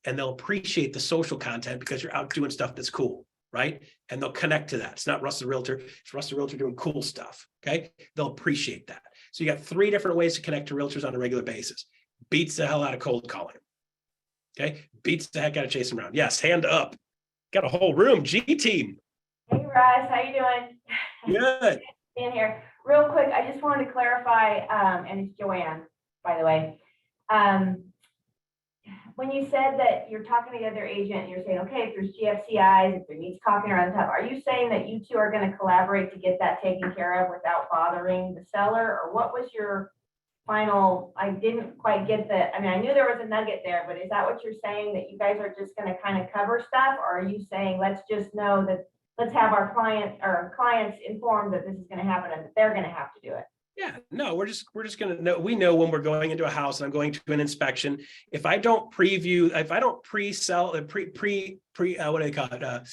they'll appreciate the social content because you're out doing stuff that's cool, right? And they'll connect to that. It's not Russ the Realtor, it's Russ the Realtor doing cool stuff, okay? They'll appreciate that. So you got 3 different ways to connect to realtors on a regular basis. Beats the hell out of cold calling, okay? Beats the heck out of chasing around. Yes, hand up. Got a whole room, G team. Hey Russ, how you doing? Good. In here, real quick, I just wanted to clarify, and it's Joanne, by the way. When you said that you're talking to the other agent and you're saying, okay, if there's GFCIs, if there needs copying around the top, are you saying that you two are going to collaborate to get that taken care of without bothering the seller? Or what was your final, I didn't quite get that. I mean, I knew there was a nugget there, but is that what you're saying, that you guys are just going to kind of cover stuff? Or are you saying, let's just know that, let's have our clients informed that this is going to happen and that they're going to have to do it? Yeah, no, we're just going to know. We know when we're going into a house and I'm going to an inspection, if I don't preview, if I don't pre-sell, what do they call it?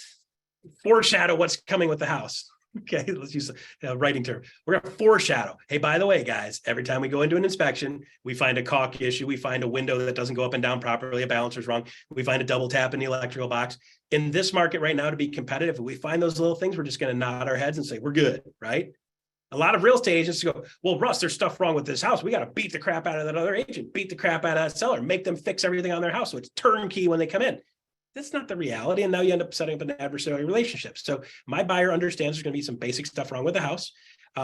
Foreshadow what's coming with the house. Okay, let's use a writing term. We're going to foreshadow. Hey, by the way, guys, every time we go into an inspection, we find a caulk issue. We find a window that doesn't go up and down properly. A balancer's wrong. We find a double tap in the electrical box. In this market right now, to be competitive, if we find those little things, we're just going to nod our heads and say, we're good, right? A lot of real estate agents go, well, Russ, there's stuff wrong with this house. We got to beat the crap out of that other agent, beat the crap out of that seller, make them fix everything on their house. So it's turnkey when they come in. That's not the reality. And now you end up setting up an adversarial relationship. So my buyer understands there's going to be some basic stuff wrong with the house.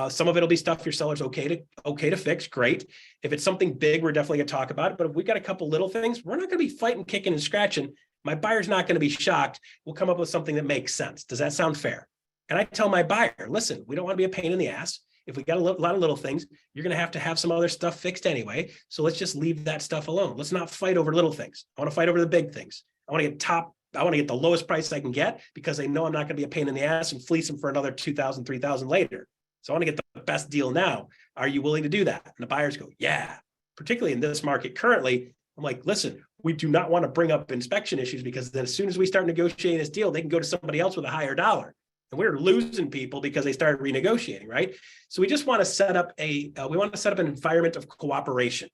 Some of it'll be stuff your seller's okay to fix. Great. If it's something big, we're definitely going to talk about it. But if we got a couple little things, we're not going to be fighting, kicking, and scratching. My buyer's not going to be shocked. We'll come up with something that makes sense. Does that sound fair? And I tell my buyer, listen, we don't want to be a pain in the ass. If we got a lot of little things, you're going to have some other stuff fixed anyway. So let's just leave that stuff alone. Let's not fight over little things. I want to fight over the big things. I want to get the lowest price I can get because they know I'm not going to be a pain in the ass and fleece them for another 2,000, 3,000 later. So I want to get the best deal now. Are you willing to do that? And the buyers go, yeah. Particularly in this market currently, I'm like, listen, we do not want to bring up inspection issues because then as soon as we start negotiating this deal, they can go to somebody else with a higher dollar. And we're losing people because they started renegotiating, right? So we just want to set up an environment of cooperation.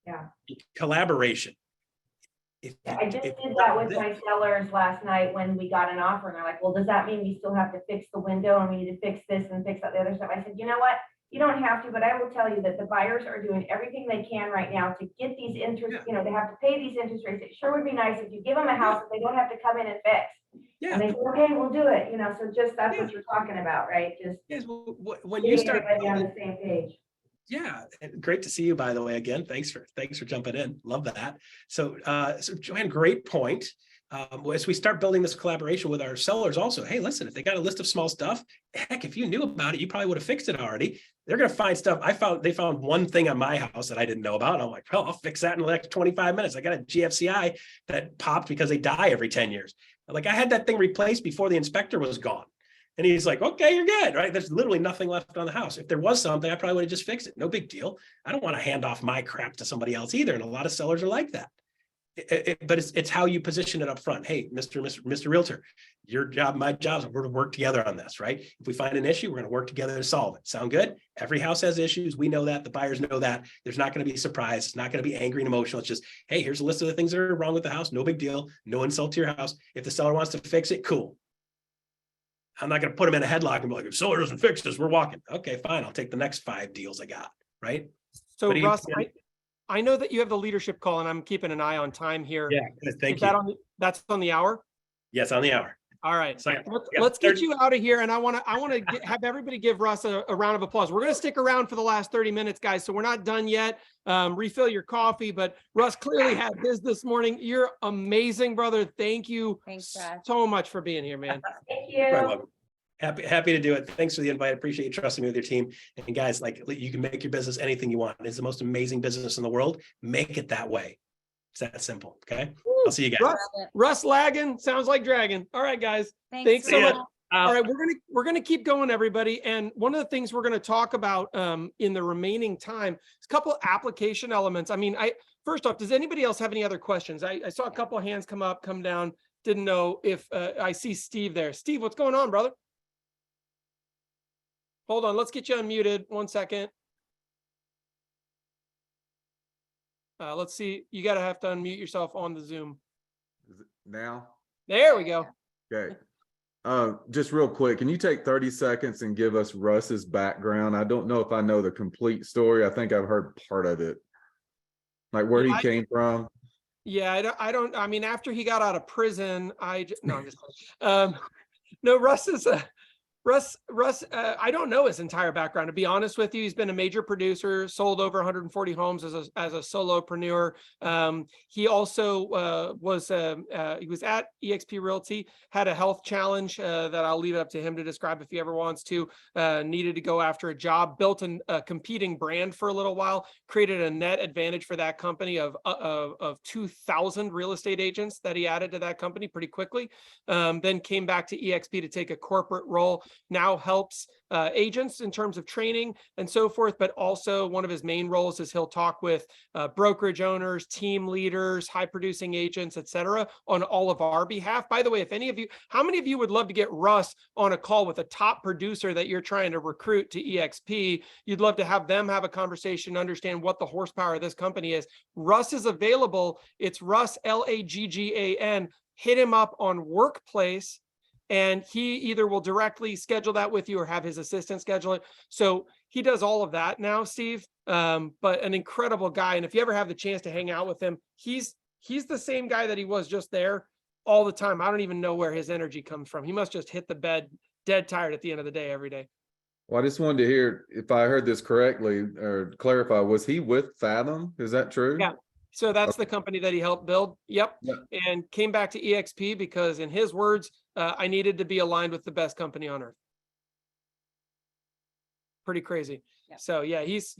Yeah. Collaboration. I just did that with my sellers last night when we got an offer, and they're like, well, does that mean we still have to fix the window and we need to fix this and fix that, the other stuff? I said, you know what? You don't have to, but I will tell you that the buyers are doing everything they can right now to get these interest, Yeah. they have to pay these interest rates. It sure would be nice if you give them a house that they don't have to come in and fix. Yeah. And they say, okay, we'll do it, so just, that's Yeah. what you're talking about, right? Just Yes, well, when you getting start everybody on building, the same page. yeah, and great to see you, by the way. Again, thanks for jumping in. Love that. So, Joanne, great point. As we start building this collaboration with our sellers, also, hey, listen, if they got a list of small stuff, heck, if you knew about it, you probably would have fixed it already. They're going to find stuff. They found one thing on my house that I didn't know about. And I'm like, well, I'll fix that in the next 25 minutes. I got a GFCI that popped because they die every 10 years. Like, I had that thing replaced before the inspector was gone. And he's like, okay, you're good, right? There's literally nothing left on the house. If there was something, I probably would have just fixed it. No big deal. I don't want to hand off my crap to somebody else either. And a lot of sellers are like that. But it's how you position it up front. Hey, Mr. Realtor, your job, my job, we're to work together on this, right? If we find an issue, we're going to work together to solve it. Sound good? Every house has issues. We know that. The buyers know that. There's not going to be surprise. It's not going to be angry and emotional. It's just, hey, here's a list of the things that are wrong with the house. No big deal. No insult to your house. If the seller wants to fix it, cool. I'm not going to put them in a headlock and be like, if seller doesn't fix this, we're walking. Okay, fine. I'll take the next 5 deals I got, right? So But Russ, I know that you have the leadership call and I'm keeping an eye on time here. Yeah, thank Is that you. that's on the hour? Yes, on the hour. All right. So, Let's get you out of here. And I want to have everybody give Russ a round of applause. We're going to stick around for the last 30 minutes, guys. So we're not done yet. Refill your coffee, but Russ clearly had his this morning. You're amazing, brother. Thank you so much for being here, man. Thank You're you. welcome. Happy to do it. Thanks for the invite. Appreciate you trusting me with your team. And guys, like, you can make your business anything you want. It's the most amazing business in the world. Make it that way. It's that simple. Okay. I'll see you guys. Russ lagging sounds like dragon. All right, guys. Thanks so much. All right, we're gonna keep going, everybody. And one of the things we're gonna talk about in the remaining time is a couple of application elements. I mean, first off, does anybody else have any other questions? I saw a couple of hands come up, come down. Didn't know if I see Steve there. Steve, what's going on, brother? Hold on, let's get you unmuted. 1 second. Let's see. You gotta have to unmute yourself on the Zoom. Now? There we go. Okay. Just real quick, can you take 30 seconds and give us Russ's background? I don't know if I know the complete story. I think I've heard part of it. Like where he came from. Yeah, I mean, after he got out of prison, I'm just no, Russ, I don't know his entire background. To be honest with you, he's been a major producer, sold over 140 homes as a solopreneur. He also was at EXP Realty, had a health challenge that I'll leave it up to him to describe if he ever wants to. Needed to go after a job, built a competing brand for a little while, created a net advantage for that company of 2,000 real estate agents that he added to that company pretty quickly. Then came back to EXP to take a corporate role. Now helps agents in terms of training and so forth, but also one of his main roles is he'll talk with brokerage owners, team leaders, high producing agents, etc., on all of our behalf. By the way, if any of you, how many of you would love to get Russ on a call with a top producer that you're trying to recruit to EXP? You'd love to have them have a conversation, understand what the horsepower of this company is. Russ is available. It's Russ, Laggan. Hit him up on Workplace, and he either will directly schedule that with you or have his assistant schedule it. So he does all of that now, Steve, but an incredible guy. And if you ever have the chance to hang out with him, he's the same guy that he was just there all the time. I don't even know where his energy comes from. He must just hit the bed dead tired at the end of the day every day. Well, I just wanted to hear if I heard this correctly or clarify, was he with Fathom? Is that true? Yeah. So that's the company that he helped build. Yep. And came back to EXP because, in his words, I needed to be aligned with the best company on earth. Pretty crazy. Yeah. So yeah, he's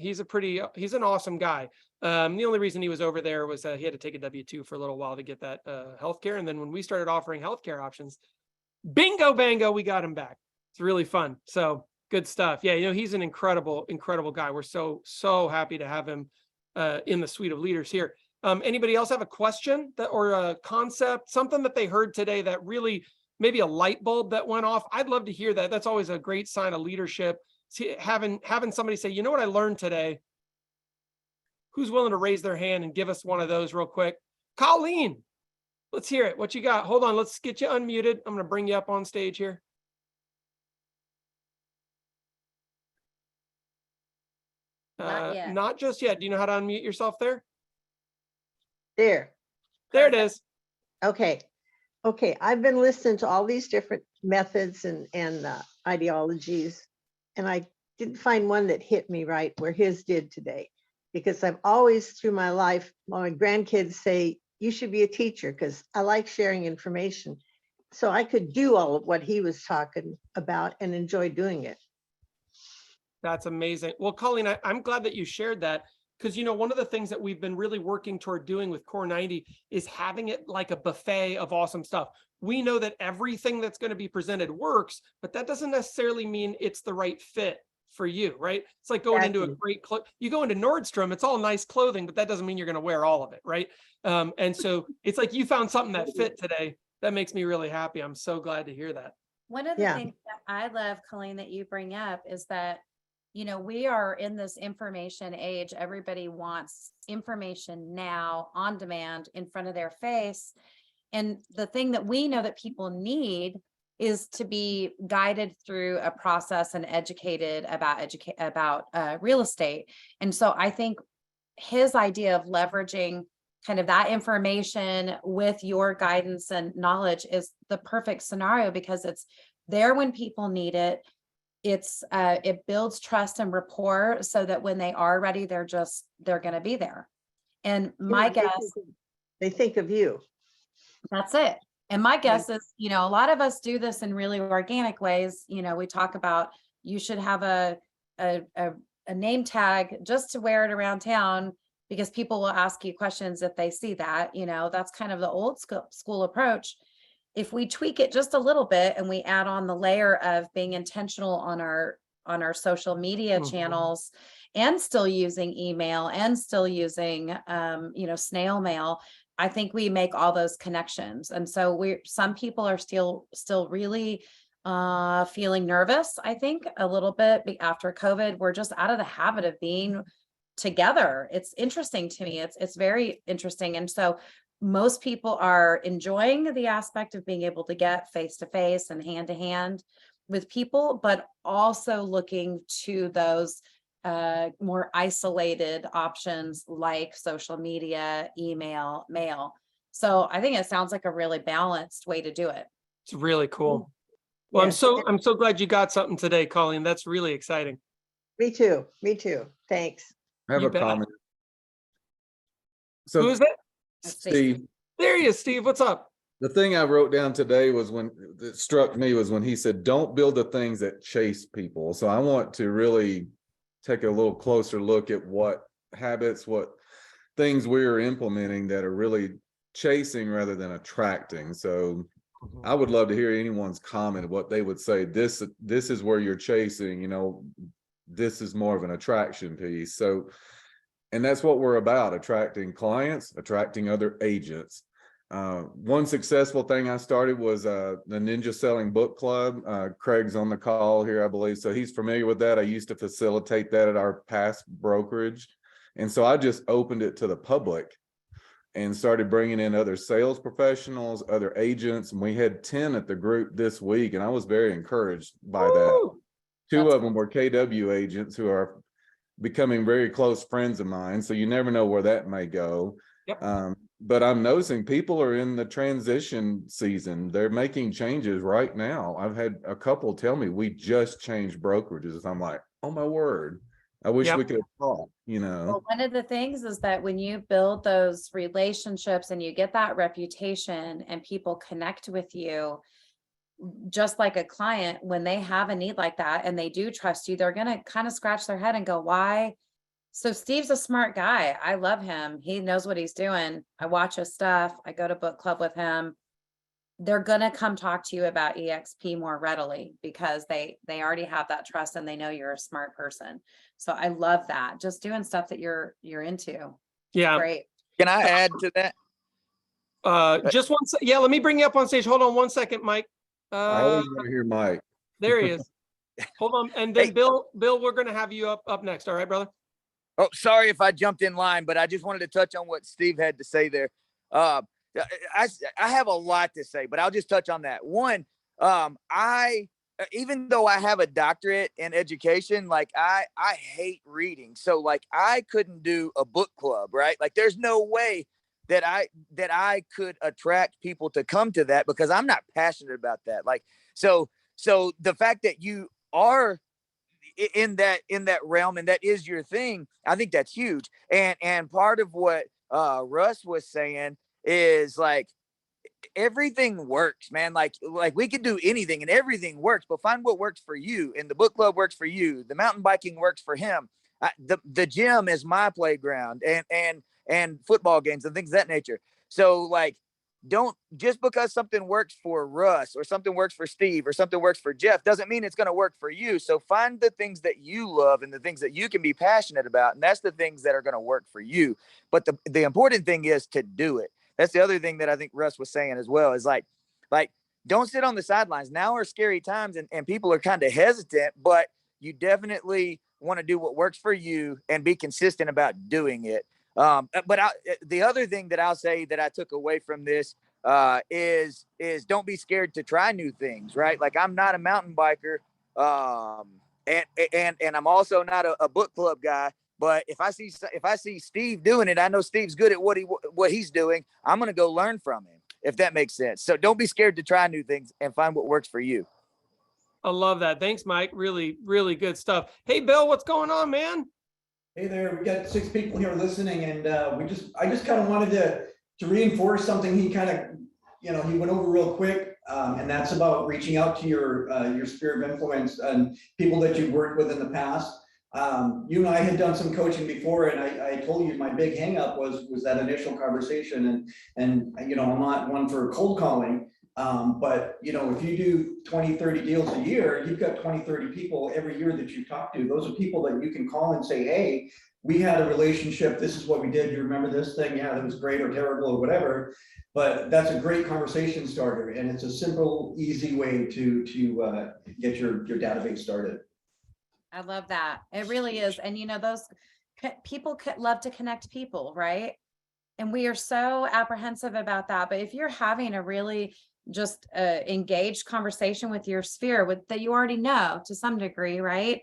an awesome guy. The only reason he was over there was he had to take a W-2 for a little while to get that healthcare. And then when we started offering healthcare options, bingo bango, we got him back. It's really fun. So good stuff. Yeah, he's an incredible guy. We're so happy to have him in the suite of leaders here. Anybody else have a question or a concept, something that they heard today that really, maybe a light bulb that went off? I'd love to hear that. That's always a great sign of leadership. Having somebody say, you know what I learned today? Who's willing to raise their hand and give us one of those real quick? Colleen, let's hear it. What you got? Hold on. Let's get you unmuted. I'm going to bring you up on stage here. Not yet. Not just yet. Do you know how to unmute yourself there? There. There it is. Okay. Okay. I've been listening to all these different methods and ideologies, and I didn't find one that hit me right where his did today. Because I've always through my life, my grandkids say, you should be a teacher because I like sharing information. So I could do all of what he was talking about and enjoy doing it. That's amazing. Well, Colleen, I'm glad that you shared that because, one of the things that we've been really working toward doing with Core 90 is having it like a buffet of awesome stuff. We know that everything that's going to be presented works, but that doesn't necessarily mean it's the right fit for you, right? It's like going into a great you go into Nordstrom, it's all nice clothing, but that doesn't mean you're going to wear all of it, right? And so it's like you found something that fit today. That makes me really happy. I'm so glad to hear that. One of the things that I love, Colleen, that you bring up is that, we are in this information age. Everybody wants information now, on demand, in front of their face. And the thing that we know that people need is to be guided through a process and educated about real estate. And so I think his idea of leveraging kind of that information with your guidance and knowledge is the perfect scenario because it's there when people need it. It builds trust and rapport so that when they are ready, they're going to be there. And my guess, they think of you. That's it. And my guess is, a lot of us do this in really organic ways. We talk about you should have a name tag just to wear it around town because people will ask you questions if they see that. That's kind of the old school approach. If we tweak it just a little bit and we add on the layer of being intentional on our social media channels and still using email and still using snail mail, I think we make all those connections. And so some people are still really feeling nervous, I think a little bit after COVID. We're just out of the habit of being together. It's interesting to me. It's very interesting. And so most people are enjoying the aspect of being able to get face-to-face and hand-to-hand with people, but also looking to those more isolated options like social media, email, mail. So I think it sounds like a really balanced way to do it. It's really cool. Well, Yes. I'm so glad you got something today, Colleen. That's really exciting. Me too. Me too. Thanks. I have You a bet. comment. Who So is that? Steve, There he is, Steve. What's up? the thing I wrote down today was that struck me was when he said, don't build the things that chase people. So I want to really take a little closer look at what habits, what things we're implementing that are really chasing rather than attracting. So I would love to hear anyone's comment, what they would say. This is where you're chasing, this is more of an attraction piece. So, and that's what we're about, attracting clients, attracting other agents. One successful thing I started was the Ninja Selling Book Club. Craig's on the call here, I believe. So he's familiar with that. I used to facilitate that at our past brokerage. And so I just opened it to the public and started bringing in other sales professionals, other agents. And we had 10 at the group this week. And I was very encouraged by that. Two of them were KW agents who are becoming very close friends of mine. So you never know where that may go. Yep. But I'm noticing people are in the transition season. They're making changes right now. I've had a couple tell me we just changed brokerages. I'm like, oh my word. I wish we could have talked, Well, one of the things is that when you build those relationships and you get that reputation and people connect with you, just like a client, when they have a need like that and they do trust you, they're going to kind of scratch their head and go, why? So Steve's a smart guy. I love him. He knows what he's doing. I watch his stuff. I go to book club with him. They're going to come talk to you about EXP more readily because they already have that trust and they know you're a smart person. So I love that. Just doing stuff that you're into. Yeah. Great. Can I add to that? Just one second. Yeah, let me bring you up on stage. Hold on one second, Mike. I always want to hear Mike. There he is. Hold on. And then Hey. Bill, we're going to have you up next. All right, brother? Oh, sorry if I jumped in line, but I just wanted to touch on what Steve had to say there. I have a lot to say, but I'll just touch on that. One, I even though I have a doctorate in education, like I hate reading. So like I couldn't do a book club, right? Like there's no way that I could attract people to come to that because I'm not passionate about that. Like so the fact that you are in that realm and that is your thing, I think that's huge. And part of what Russ was saying is like everything works, man. Like we can do anything and everything works, but find what works for you. And the book club works for you. The mountain biking works for him. The gym is my playground, and football games and things of that nature. So like, don't, just because something works for Russ or something works for Steve or something works for Jeff doesn't mean it's going to work for you. So find the things that you love and the things that you can be passionate about. And that's the things that are going to work for you. But the important thing is to do it. That's the other thing that I think Russ was saying as well, is like don't sit on the sidelines. Now are scary times and people are kind of hesitant, but you definitely want to do what works for you and be consistent about doing it. But the other thing that I'll say that I took away from this is don't be scared to try new things, right? Like I'm not a mountain biker, and I'm also not a book club guy. But if I see Steve doing it, I know Steve's good at what he's doing. I'm gonna go learn from him, if that makes sense. So don't be scared to try new things and find what works for you. I love that. Thanks, Mike. Really, really good stuff. Hey, Bill, what's going on, man? Hey there, we got 6 people here listening, and I just kind of wanted to reinforce something he kind of, he went over real quick, and that's about reaching out to your sphere of influence and people that you've worked with in the past. You and I had done some coaching before, and I told you my big hang up was that initial conversation, and I'm not one for cold calling. But if you do 20, 30 deals a year, you've got 20, 30 people every year that you talk to. Those are people that you can call and say, hey, we had a relationship. This is what we did. You remember this thing? Yeah, that was great or terrible or whatever. But that's a great conversation starter. And it's a simple, easy way to get your database started. I love that. It really is. And those people love to connect people, right? And we are so apprehensive about that. But if you're having a really just engaged conversation with your sphere that you already know to some degree, right?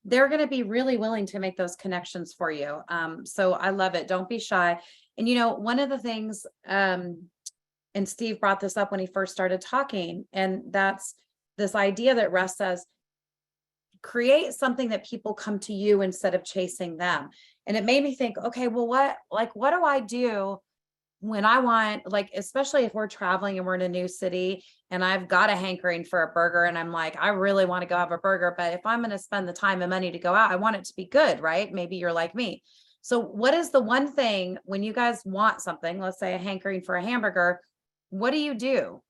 They're going to be really willing to make those connections for you. So I love it. Don't be shy. And one of the things, and Steve brought this up when he first started talking, and that's this idea that Russ says, create something that people come to you instead of chasing them. And it made me think, okay, well, what do I do when I want, especially if we're traveling and we're in a new city and I've got a hankering for a burger and I'm like, I really want to go have a burger, but if I'm going to spend the time and money to go out, I want it to be good, right? Maybe you're like me. So what is the one thing when you guys want something, let's say a hankering for a hamburger, what do?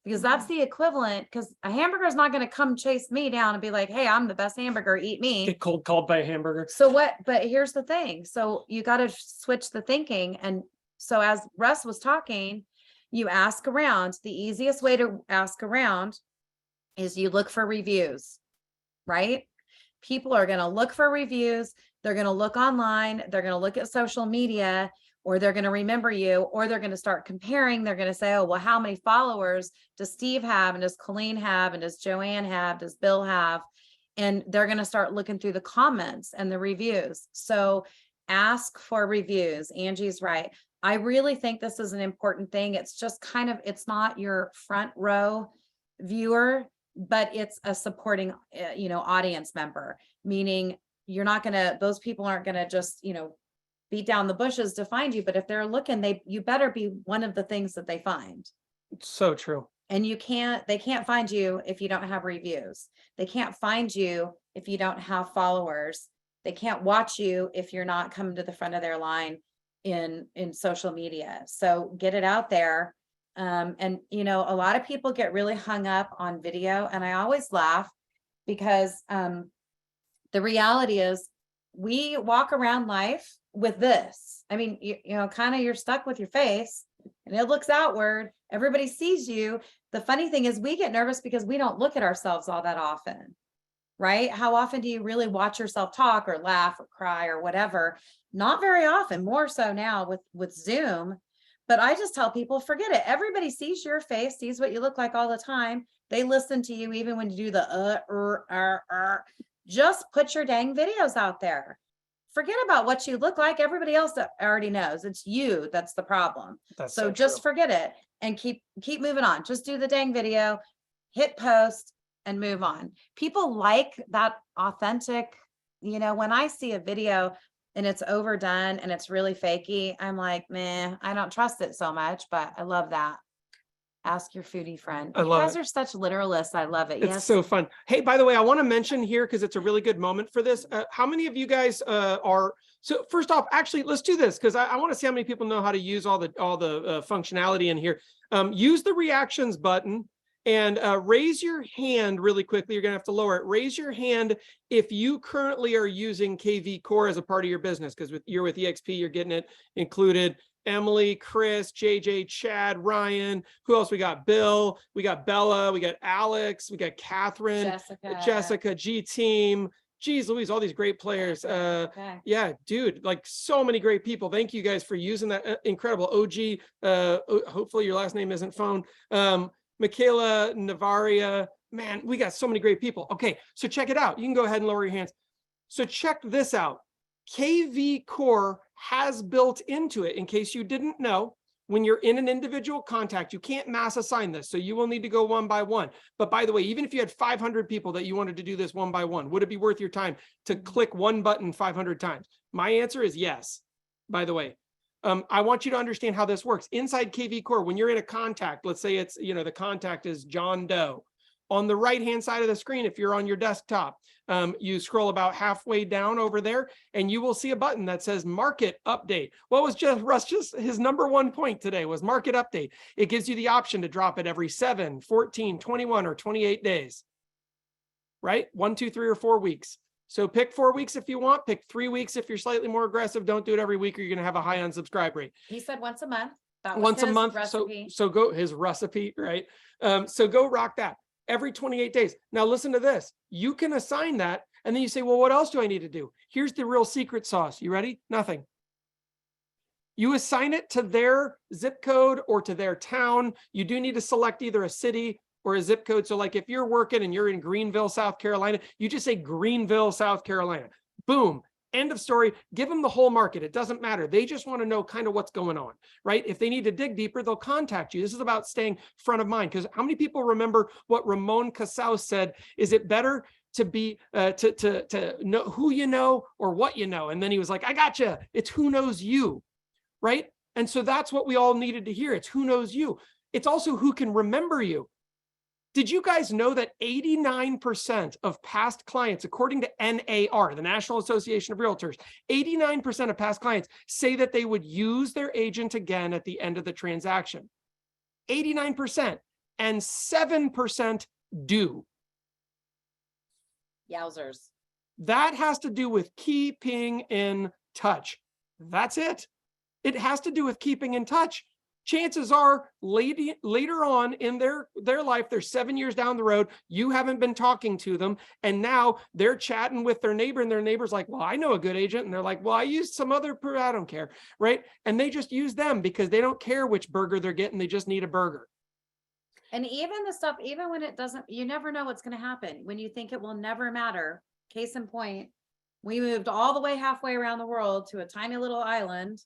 Because that's the equivalent, because a hamburger is not going to come chase me down and be like, hey, I'm the best hamburger, eat me. Get cold called by a hamburger. So but here's the thing. So you got to switch the thinking. And so as Russ was talking, you ask around. The easiest way to ask around is you look for reviews, right? People are going to look for reviews. They're going to look online. They're going to look at social media, or they're going to remember you, or they're going to start comparing. They're going to say, oh, well, how many followers does Steve have? And does Colleen have? And does Joanne have? Does Bill have? And they're going to start looking through the comments and the reviews. So ask for reviews. Angie's right. I really think this is an important thing. It's just it's not your front row viewer, but it's a supporting, audience member, meaning those people aren't going to just, beat down the bushes to find you. But if they're looking, you better be one of the things that they find. So true. And they can't find you if you don't have reviews. They can't find you if you don't have followers. They can't watch you if you're not coming to the front of their line in social media. So get it out there. And a lot of people get really hung up on video, and I always laugh because the reality is we walk around life with this. I mean, you're stuck with your face and it looks outward. Everybody sees you. The funny thing is we get nervous because we don't look at ourselves all that often, right? How often do you really watch yourself talk or laugh or cry or whatever? Not very often, more so now with Zoom. But I just tell people, forget it. Everybody sees your face, sees what you look like all the time. They listen to you even when you do the just put your dang videos out there. Forget about what you look like. Everybody else already knows it's you that's the problem. That's So so just true. forget it and keep moving on. Just do the dang video, hit post and move on. People like that authentic, when I see a video and it's overdone and it's really fakey, I'm like, man, I don't trust it so much, but I love that. Ask your foodie friend. I You love guys it. are such literalists. I love it. It's Yes. so fun. Hey, by the way, I want to mention here, because it's a really good moment for this. How many of you guys are, so first off, actually, let's do this, because I want to see how many people know how to use all the functionality in here. Use the reactions button and raise your hand really quickly. You're going to have to lower it. Raise your hand if you currently are using KV Core as a part of your business, because you're with EXP, you're getting it included. Emily, Chris, JJ, Chad, Ryan, who else we got? Bill, we got Bella, we got Alex, we got Catherine, Jessica, G Team. Geez Louise, all these great players. Okay. Yeah, dude, like so many great people. Thank you guys for using that. Incredible. OG, hopefully your last name isn't phone. Michaela, Navaria, man, we got so many great people. Okay, so check it out. You can go ahead and lower your hands. So check this out. KV Core has built into it, in case you didn't know, when you're in an individual contact, you can't mass assign this. So you will need to go one by one. But by the way, even if you had 500 people that you wanted to do this one by one, would it be worth your time to click one button 500 times? My answer is yes, by the way. I want you to understand how this works. Inside KV Core, when you're in a contact, let's say it's, the contact is John Doe. On the right-hand side of the screen, if you're on your desktop, you scroll about halfway down over there, and you will see a button that says Market Update. What was Russ, his number one point today was Market Update. It gives you the option to drop it every 7, 14, 21, or 28 days, right? 1, 2, 3, or 4 weeks. So pick 4 weeks if you want, pick 3 weeks if you're slightly more aggressive. Don't do it every week or you're going to have a high unsubscribe rate. He said once a month. That was Once a his month. recipe. So go his recipe, right? So go rock that. Every 28 days. Now listen to this. You can assign that. And then you say, well, what else do I need to do? Here's the real secret sauce. You ready? Nothing. You assign it to their zip code or to their town. You do need to select either a city or a zip code. So like if you're working and you're in Greenville, South Carolina, you just say Greenville, South Carolina. Boom. End of story. Give them the whole market. It doesn't matter. They just want to know kind of what's going on, right? If they need to dig deeper, they'll contact you. This is about staying front of mind, because how many people remember what Ramon Casau said? Is it better to be to know who you know or what you know? And then he was like, I gotcha. It's who knows you, right? And so that's what we all needed to hear. It's who knows you. It's also who can remember you. Did you guys know that 89% of past clients, according to NAR, the National Association of Realtors, 89% of past clients say that they would use their agent again at the end of the transaction? 89%, and 7% do. Yowzers. That has to do with keeping in touch. That's it. It has to do with keeping in touch. Chances are later on in their life, they're 7 years down the road, you haven't been talking to them, and now they're chatting with their neighbor, and their neighbor's like, well, I know a good agent, and they're like, well, I used some other, I don't care, right? And they just use them because they don't care which burger they're getting, they just need a burger. And even the stuff, even when it doesn't, you never know what's going to happen. When you think it will never matter, case in point, we moved all the way halfway around the world to a tiny little island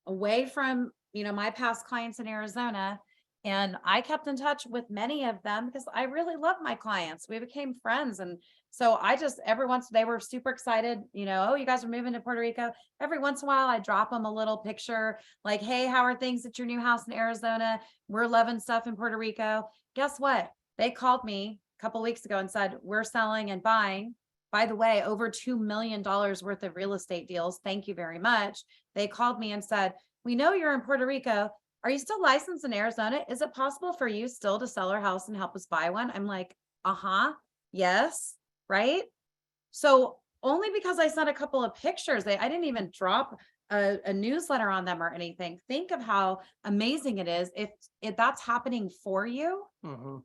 away from my past clients in Arizona. And I kept in touch with many of them because I really love my clients. We became friends. And so I just, every once, they were super excited, oh, you guys are moving to Puerto Rico. Every once in a while, I drop them a little picture like, hey, how are things at your new house in Arizona? We're loving stuff in Puerto Rico. Guess what? They called me a couple of weeks ago and said, we're selling and buying. By the way, over $2 million worth of real estate deals. Thank you very much. They called me and said, we know you're in Puerto Rico. Are you still licensed in Arizona? Is it possible for you still to sell our house and help us buy one? I'm like, yes, right? So only because I sent a couple of pictures, I didn't even drop a newsletter on them or anything. Think of how amazing it is if that's happening for you. Mm-hmm.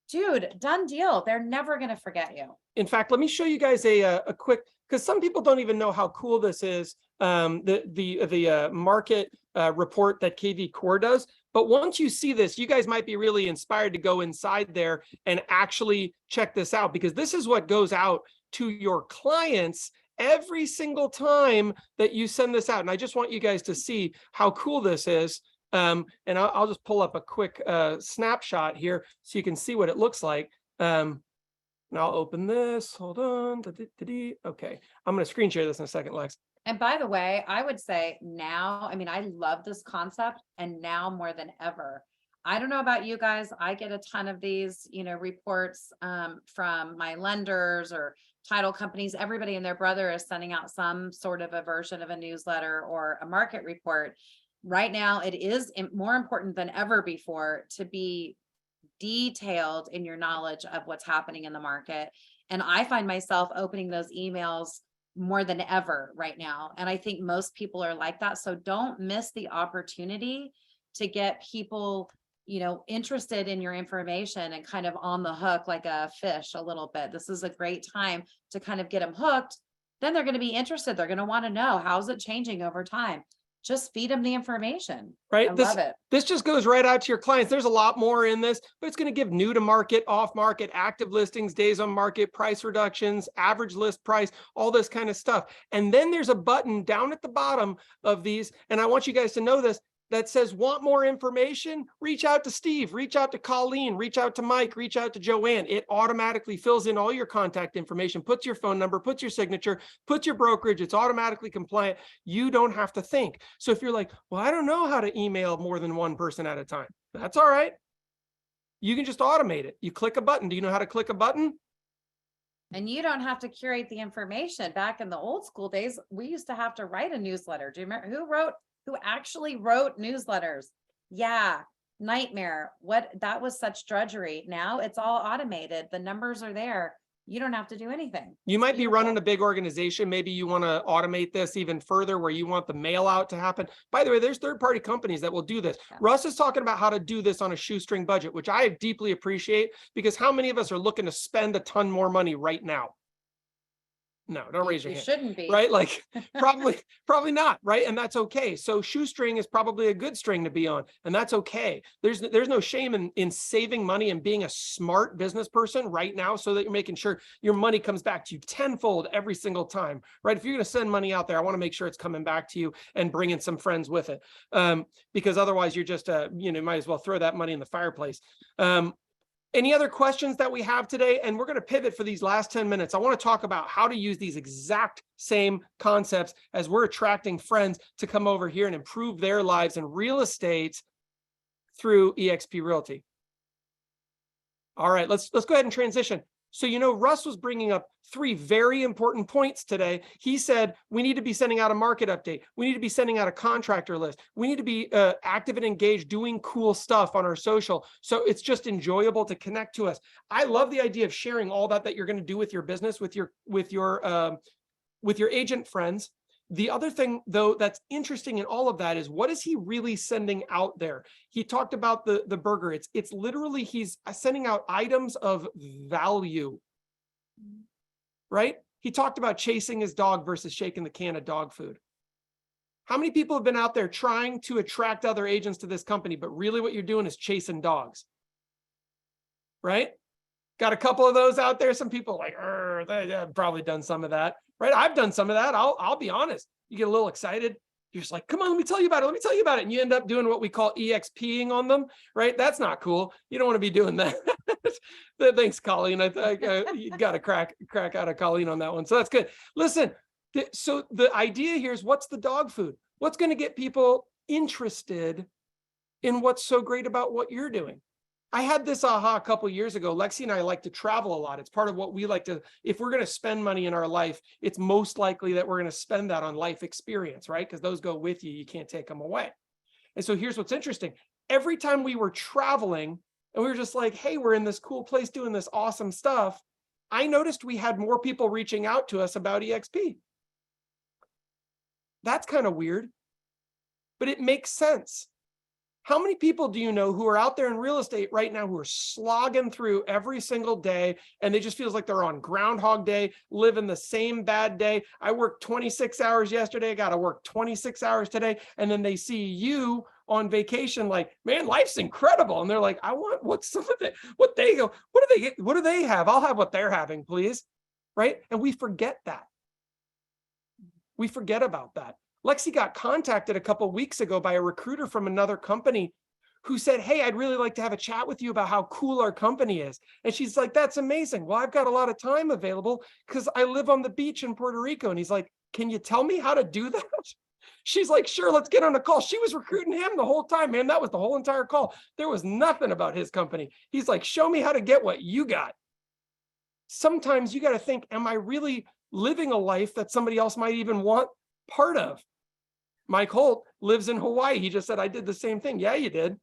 Dude, done deal. They're never going to forget you. In fact, let me show you guys a quick, because some people don't even know how cool this is. the market report that KV Core does. But once you see this, you guys might be really inspired to go inside there and actually check this out, because this is what goes out to your clients every single time that you send this out. And I just want you guys to see how cool this is. And I'll just pull up a quick snapshot here so you can see what it looks like. And I'll open this. Hold on. Okay. I'm going to screen share this in a second, Lex. And by the way, I would say now, I mean, I love this concept, and now more than ever. I don't know about you guys. I get a ton of these, reports from my lenders or title companies. Everybody and their brother is sending out some sort of a version of a newsletter or a market report. Right now, it is more important than ever before to be detailed in your knowledge of what's happening in the market. And I find myself opening those emails more than ever right now. And I think most people are like that. So don't miss the opportunity to get people, interested in your information and kind of on the hook like a fish a little bit. This is a great time to kind of get them hooked. Then they're going to be interested. They're going to want to know, how's it changing over time? Just feed them the information. Right. I love it. This just goes right out to your clients. There's a lot more in this, but it's going to give new to market, off market, active listings, days on market, price reductions, average list price, all this kind of stuff. And then there's a button down at the bottom of these. And I want you guys to know this, that says, want more information? Reach out to Steve, reach out to Colleen, reach out to Mike, reach out to Joanne. It automatically fills in all your contact information, puts your phone number, puts your signature, puts your brokerage. It's automatically compliant. You don't have to think. So if you're like, well, I don't know how to email more than one person at a time, that's all right. You can just automate it. You click a button. Do you know how to click a button? And you don't have to curate the information. Back in the old school days, we used to have to write a newsletter. Do you remember who actually wrote newsletters? Yeah, nightmare. That was such drudgery. Now it's all automated. The numbers are there. You don't have to do anything. You might be running a big organization. Maybe you want to automate this even further, where you want the mail out to happen. By the way, there's third-party companies that will do this. Yeah. Russ is talking about how to do this on a shoestring budget, which I deeply appreciate, because how many of us are looking to spend a ton more money right now? No, don't raise your You hand. shouldn't be. Right? Like probably not. Right. And that's okay. So shoestring is probably a good string to be on, and that's okay. There's no shame in saving money and being a smart business person right now, so that you're making sure your money comes back to you tenfold every single time. Right. If you're going to send money out there, I want to make sure it's coming back to you and bringing some friends with it. Because otherwise you're just, might as well throw that money in the fireplace. Any other questions that we have today? And we're going to pivot for these last 10 minutes. I want to talk about how to use these exact same concepts as we're attracting friends to come over here and improve their lives in real estate through eXp Realty. All right, let's go ahead and transition. So, Russ was bringing up 3 very important points today. He said, we need to be sending out a market update. We need to be sending out a contractor list. We need to be active and engaged, doing cool stuff on our social. So it's just enjoyable to connect to us. I love the idea of sharing all that you're going to do with your business, with your agent friends. The other thing, though, that's interesting in all of that is, what is he really sending out there? He talked about the burger. It's literally, he's sending out items of value, right? He talked about chasing his dog versus shaking the can of dog food. How many people have been out there trying to attract other agents to this company, but really what you're doing is chasing dogs, right? Got a couple of those out there. Some people are like, they've probably done some of that, right? I've done some of that. I'll be honest. You get a little excited. You're just like, come on, let me tell you about it. Let me tell you about it. And you end up doing what we call EXPing on them, right? That's not cool. You don't want to be doing that. Thanks, Colleen. You got to crack out of Colleen on that one. So that's good. Listen, so the idea here is, what's the dog food? What's going to get people interested in what's so great about what you're doing? I had this aha a couple of years ago. Lexi and I like to travel a lot. It's part of what we like to, if we're going to spend money in our life, it's most likely that we're going to spend that on life experience, right? Because those go with you. You can't take them away. And so here's what's interesting. Every time we were traveling and we were just like, hey, we're in this cool place doing this awesome stuff, I noticed we had more people reaching out to us about EXP. That's kind of weird, but it makes sense. How many people do you know who are out there in real estate right now who are slogging through every single day and they just feels like they're on Groundhog Day, living the same bad day? I worked 26 hours yesterday, I got to work 26 hours today. And then they see you on vacation like, man, life's incredible. And they're like, I want what some of it, what do they have? I'll have what they're having, please. Right? And we forget that. We forget about that. Lexi got contacted a couple of weeks ago by a recruiter from another company who said, hey, I'd really like to have a chat with you about how cool our company is. And she's like, that's amazing. Well, I've got a lot of time available because I live on the beach in Puerto Rico. And he's like, can you tell me how to do that? She's like, sure, let's get on a call. She was recruiting him the whole time, man. That was the whole entire call. There was nothing about his company. He's like, show me how to get what you got. Sometimes you got to think, am I really living a life that somebody else might even want part of? Mike Holt lives in Hawaii. He just said, I did the same thing. Yeah, you did.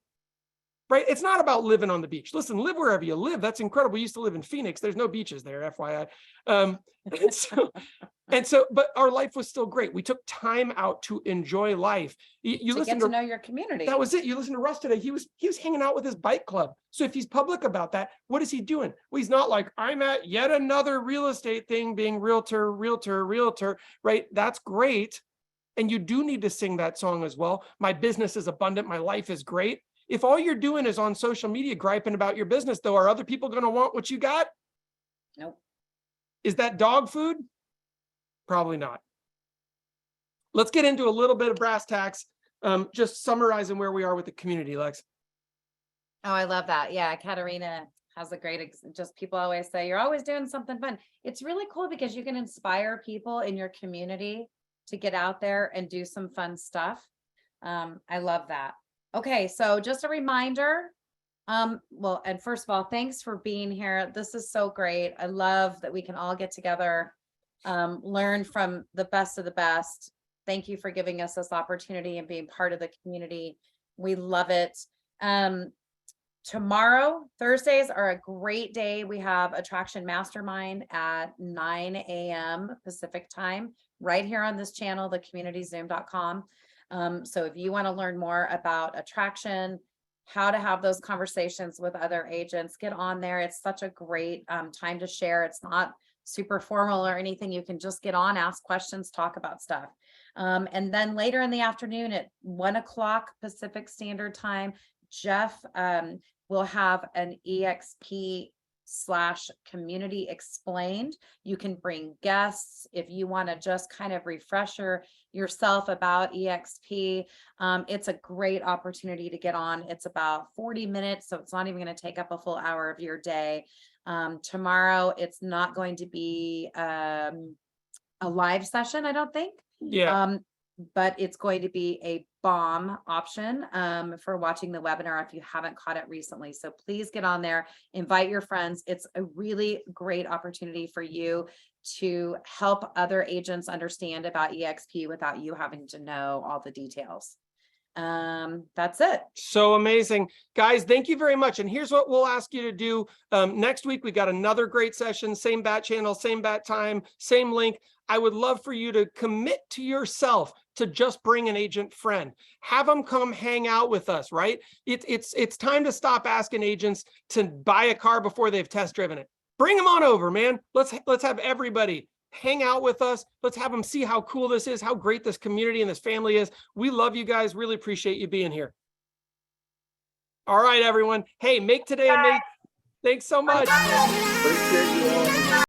Right? It's not about living on the beach. Listen, live wherever you live. That's incredible. We used to live in Phoenix. There's no beaches there, FYI. But our life was still great. We took time out to enjoy life. You To listen get to know your community. that was it. You listen to Russ today. He was hanging out with his bike club. So if he's public about that, what is he doing? Well, he's not like, I'm at yet another real estate thing being realtor, right? That's great. And you do need to sing that song as well. My business is abundant. My life is great. If all you're doing is on social media griping about your business, though, are other people going to want what you got? Nope. Is that dog food? Probably not. Let's get into a little bit of brass tacks. Just summarizing where we are with the community, Lex. Oh, I love that. Yeah, Katarina has a great, just people always say, you're always doing something fun. It's really cool because you can inspire people in your community to get out there and do some fun stuff. I love that. Okay, so just a reminder. Well, and first of all, thanks for being here. This is so great. I love that we can all get together, learn from the best of the best. Thank you for giving us this opportunity and being part of the community. We love it. Tomorrow, Thursdays are a great day. We have Attraction Mastermind at 9 a.m. Pacific time, right here on this channel, thecommunityzoom.com. So if you want to learn more about attraction, how to have those conversations with other agents, get on there. It's such a great time to share. It's not super formal or anything. You can just get on, ask questions, talk about stuff. And then later in the afternoon at 1 o'clock Pacific Standard Time, Jeff will have an EXP/community explained. You can bring guests if you want to just kind of refresh yourself about EXP. It's a great opportunity to get on. It's about 40 minutes, so it's not even going to take up a full hour of your day. Tomorrow, it's not going to be a live session, I don't think. Yeah. But it's going to be a bomb option for watching the webinar if you haven't caught it recently. So please get on there, invite your friends. It's a really great opportunity for you to help other agents understand about EXP without you having to know all the details. That's it. So amazing. Guys, thank you very much. And here's what we'll ask you to do. Next week, we got another great session, same bat channel, same bat time, same link. I would love for you to commit to yourself to just bring an agent friend. Have them come hang out with us, right? It's time to stop asking agents to buy a car before they've test driven it. Bring them on over, man. Let's have everybody hang out with us. Let's have them see how cool this is, how great this community and this family is. We love you guys. Really appreciate you being here. All right, everyone. Hey, make today amazing. Thanks so much. Appreciate you all.